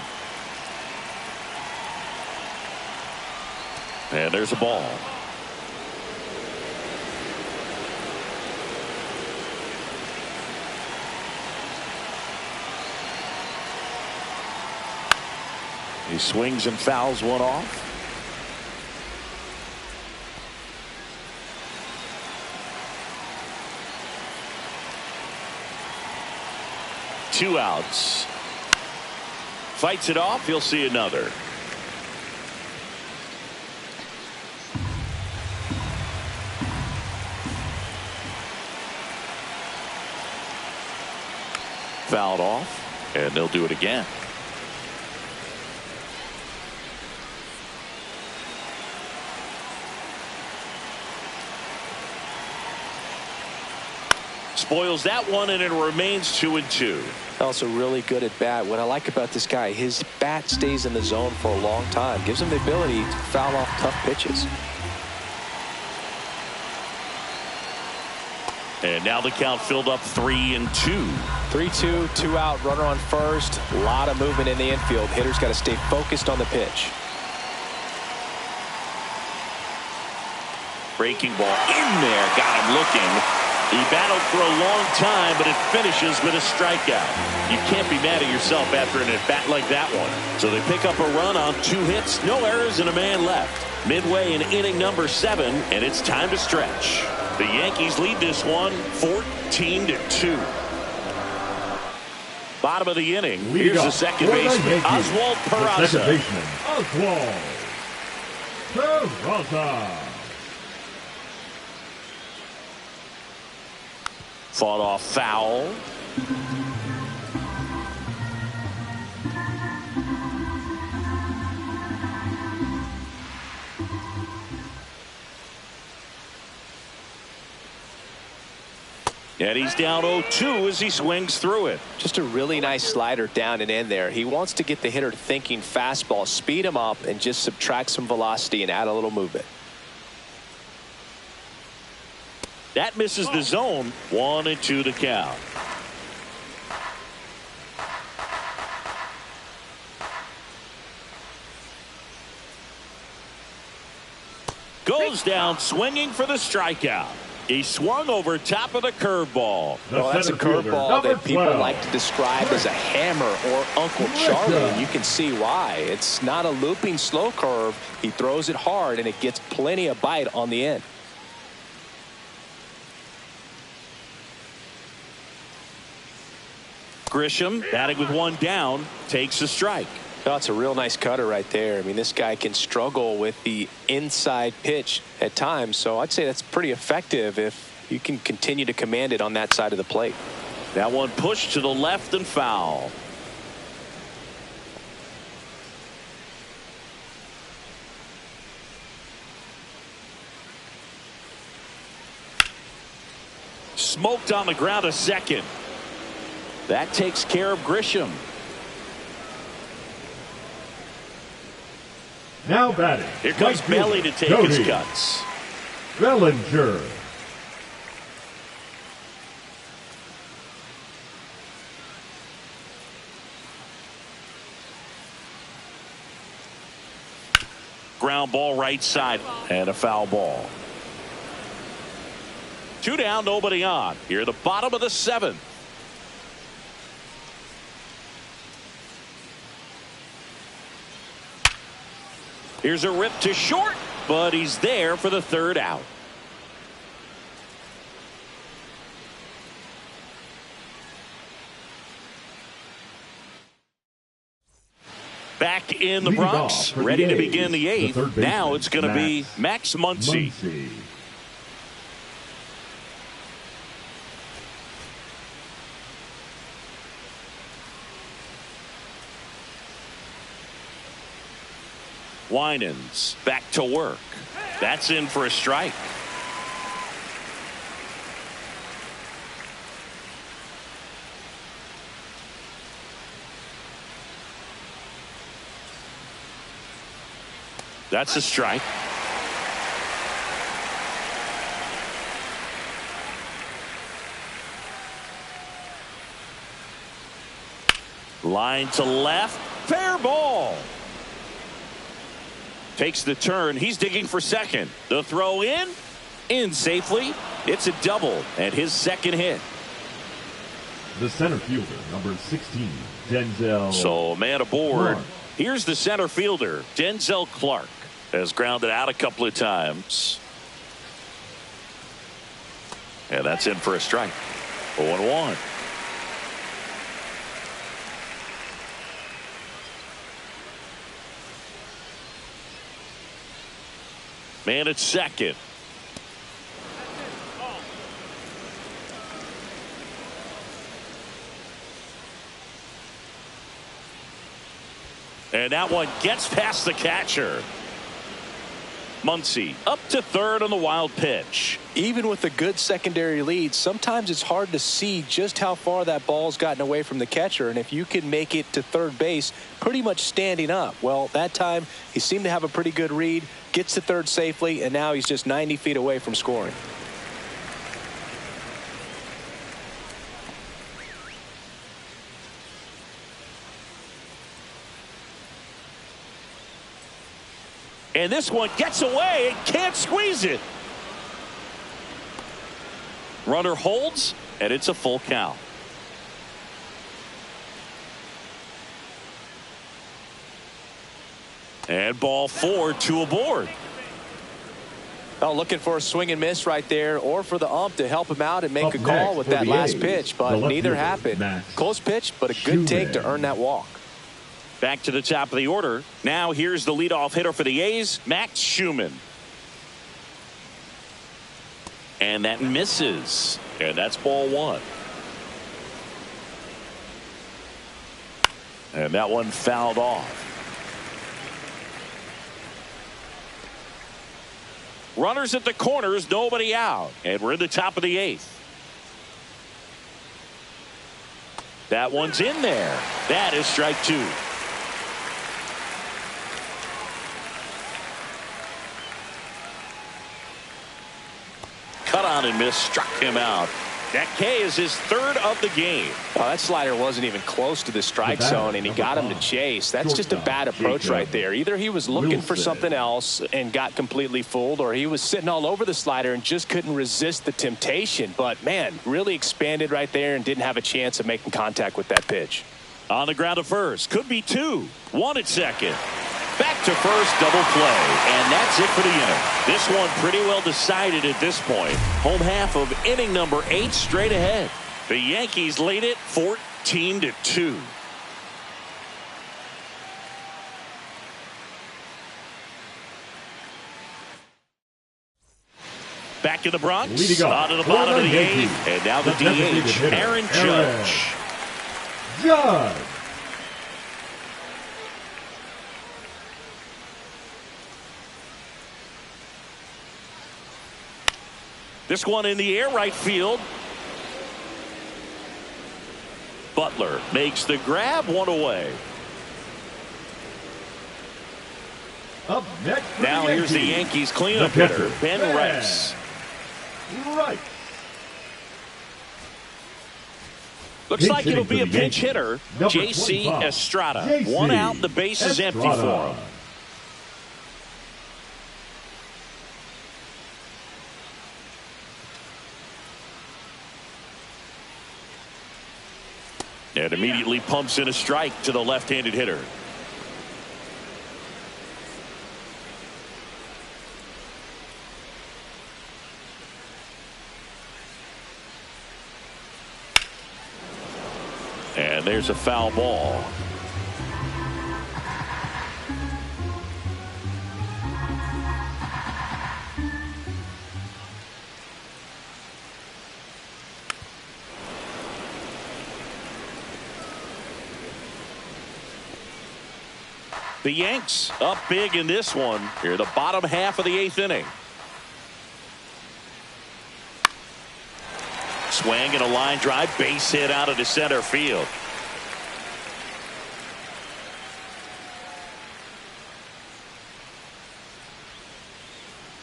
And there's a ball. He swings and fouls one off. Two outs. Fights it off. He'll see another. Fouled off, and they'll do it again. Spoils that one, and it remains 2-2. Also really good at bat. What I like about this guy, his bat stays in the zone for a long time. Gives him the ability to foul off tough pitches. And now the count filled up 3-2. 3-2, 2 out, runner on first. A lot of movement in the infield. Hitter's got to stay focused on the pitch. Breaking ball in there. Got him looking. He battled for a long time, but it finishes with a strikeout. You can't be mad at yourself after an at-bat like that one. So they pick up a run on 2 hits, no errors, and a man left. Midway in inning number 7, and it's time to stretch. The Yankees lead this one 14-2. Bottom of the inning. Here's the second baseman, Oswald Peraza. The second baseman, Oswald Peraza. Fought off foul. And he's down 0-2 as he swings through it. Just a really nice slider down and in there. He wants to get the hitter thinking fastball, speed him up, and just subtract some velocity and add a little movement. That misses the zone. 1-2 to count. Goes down swinging for the strikeout. He swung over top of the curveball. Well, that's a curveball that people like to describe as a hammer or Uncle Charlie, and you can see why. It's not a looping slow curve. He throws it hard, and it gets plenty of bite on the end. Grisham batting with one down takes a strike. That's a real nice cutter right there. I mean, this guy can struggle with the inside pitch at times, so I'd say that's pretty effective if you can continue to command it on that side of the plate. That one pushed to the left and foul. Smoked on the ground a second. That takes care of Grisham. Now batting. Here comes Bailey to take his cuts. Bellinger. Ground ball right side and a foul ball. 2 down, nobody on. Here at the bottom of the 7th. Here's a rip to short, but he's there for the 3rd out. Back in the Bronx, ready to begin the 8th. Now it's going to be Max Muncy. Winans back to work. That's in for a strike. That's a strike. Line to left. Fair ball. Takes the turn. He's digging for second. The throw in safely. It's a double and his second hit. The center fielder, number 16, Denzel. So man aboard. Clark. Here's the center fielder, Denzel Clark. Has grounded out a couple of times. And that's in for a strike. 0-1. Man at second. And that one gets past the catcher. Muncy up to third on the wild pitch. Even with a good secondary lead, sometimes it's hard to see just how far that ball's gotten away from the catcher. And if you can make it to third base pretty much standing up, well, that time he seemed to have a pretty good read, gets to third safely, and now he's just 90 feet away from scoring. And this one gets away and can't squeeze it. Runner holds, and it's a full count. And ball 4, 2 aboard. Well, looking for a swing and miss right there, or for the ump to help him out and make a call with that last pitch, but neither happened. Close pitch, but a good take to earn that walk. Back to the top of the order. Now here's the leadoff hitter for the A's, Max Schumann. And that misses. And that's ball 1. And that one fouled off. Runners at the corners, nobody out. And we're in the top of the 8th. That one's in there. That is strike 2. Cut on and miss, struck him out. That K is his 3rd of the game. Well, that slider wasn't even close to the strike zone, and he got him to chase. That's just a bad approach right there. Either he was looking for something else and got completely fooled, or he was sitting all over the slider and just couldn't resist the temptation. But, man, really expanded right there and didn't have a chance of making contact with that pitch. On the ground at first. Could be 2. 1 at second. Back to first, double play, and that's it for the inning. This one pretty well decided at this point. Home half of inning number 8 straight ahead. The Yankees lead it 14-2. Back in the Bronx, out of the bottom of the 8th, and now the DH, Aaron Judge. This one in the air, right field. Butler makes the grab, 1 away. Up next, now here's the Yankees cleanup hitter, Ben Rice. Looks like it'll be a pinch hitter, J.C. Estrada. 1 out, the base is empty for him. And immediately pumps in a strike to the left-handed hitter. And there's a foul ball. The Yanks up big in this one. Here, the bottom half of the 8th inning. Swing and a line drive, base hit out into center field.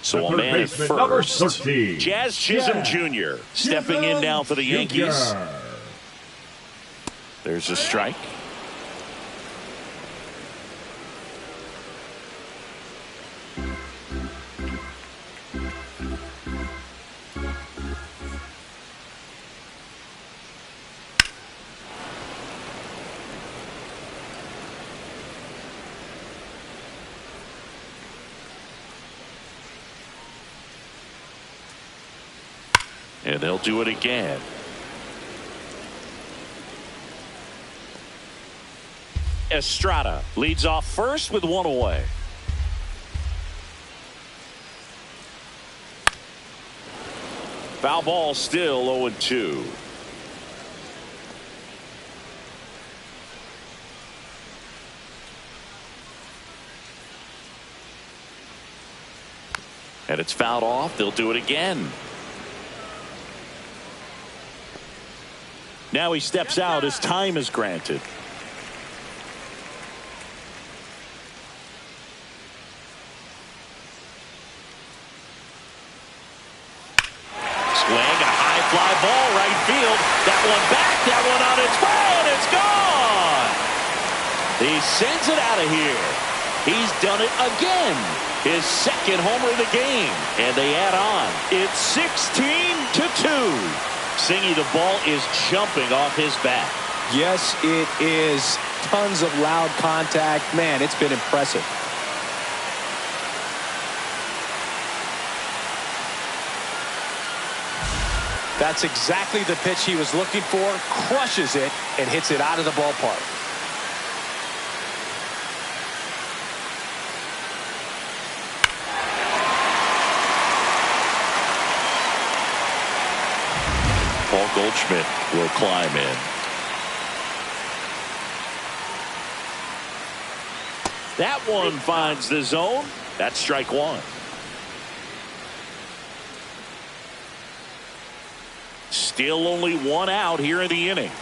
So a man at first. Jazz Chisholm Jr. stepping in now for the Yankees. There's a strike. And they'll do it again. Estrada leads off first with one away. Foul ball, still 0-2. And it's fouled off. They'll do it again. Now he steps out as time is granted. Swing and a high fly ball right field. That one back, that one on its way, and it's gone. He sends it out of here. He's done it again. His second homer of the game. And they add on. It's 16-2. Singy, the ball is jumping off his bat. Yes, it is. Tons of loud contact. Man, it's been impressive. That's exactly the pitch he was looking for. Crushes it and hits it out of the ballpark. Paul Goldschmidt will climb in. That one finds the zone. That's strike one. Still only one out here in the inning.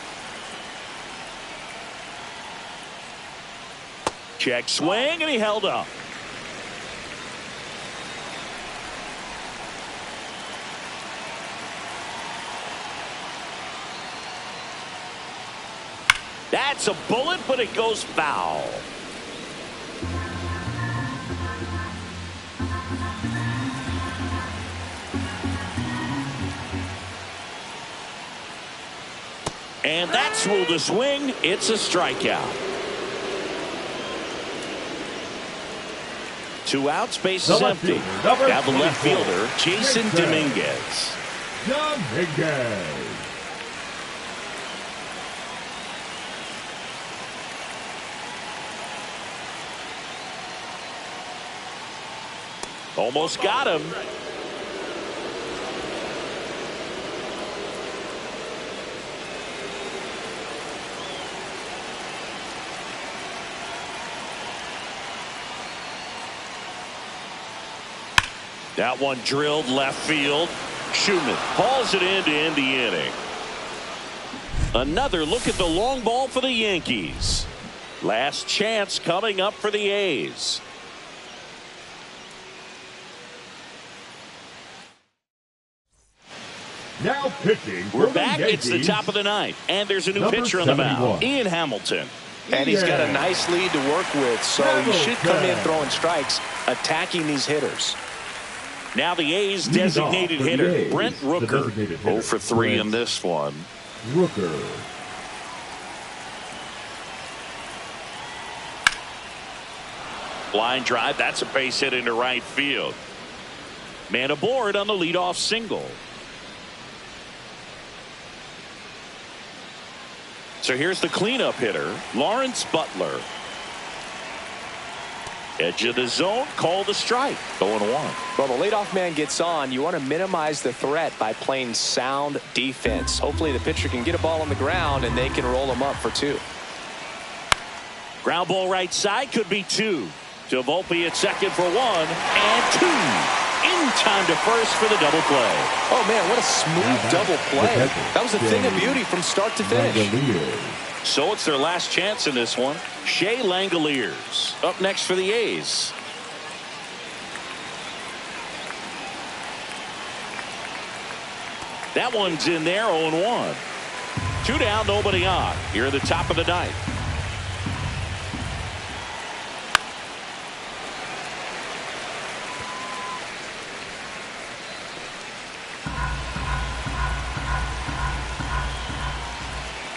Check swing, and he held up. That's a bullet, but it goes foul. And that's ruled a swing. It's a strikeout. 2 outs, base is empty. Now the left fielder, Jason Dominguez. Almost got him. That one drilled left field. Schumann hauls it in to end the inning. Another look at the long ball for the Yankees. Last chance coming up for the A's. Now pitching. We're back. It's the top of the ninth, and there's a new pitcher on the mound, Ian Hamilton. And he's got a nice lead to work with, so he should come in throwing strikes, attacking these hitters. Now the A's designated hitter, Brent Rooker. 0 for 3 in this one. Rooker. Line drive. That's a base hit into right field. Man aboard on the leadoff single. So here's the cleanup hitter, Lawrence Butler. Edge of the zone, called a strike. 0-1. Well, the leadoff man gets on. You want to minimize the threat by playing sound defense. Hopefully the pitcher can get a ball on the ground and they can roll him up for 2. Ground ball right side, could be 2. To Volpe at second for 1 and 2. In time to first for the double play. Oh man, what a smooth double play. That was a thing of beauty from start to finish. So it's their last chance in this one. Shea Langoliers up next for the A's. That one's in there, 0-1. 2 down, nobody on. Here at the top of the ninth.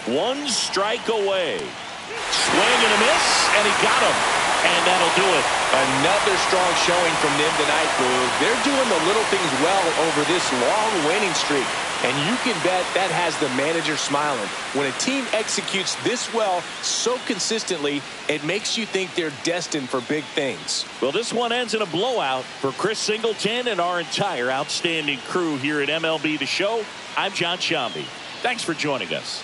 One strike away. Swing and a miss, and he got him. And that'll do it. Another strong showing from them tonight, Boo. They're doing the little things well over this long winning streak. And you can bet that has the manager smiling. When a team executes this well so consistently, it makes you think they're destined for big things. Well, this one ends in a blowout for Chris Singleton and our entire outstanding crew here at MLB The Show. I'm John Shambi. Thanks for joining us.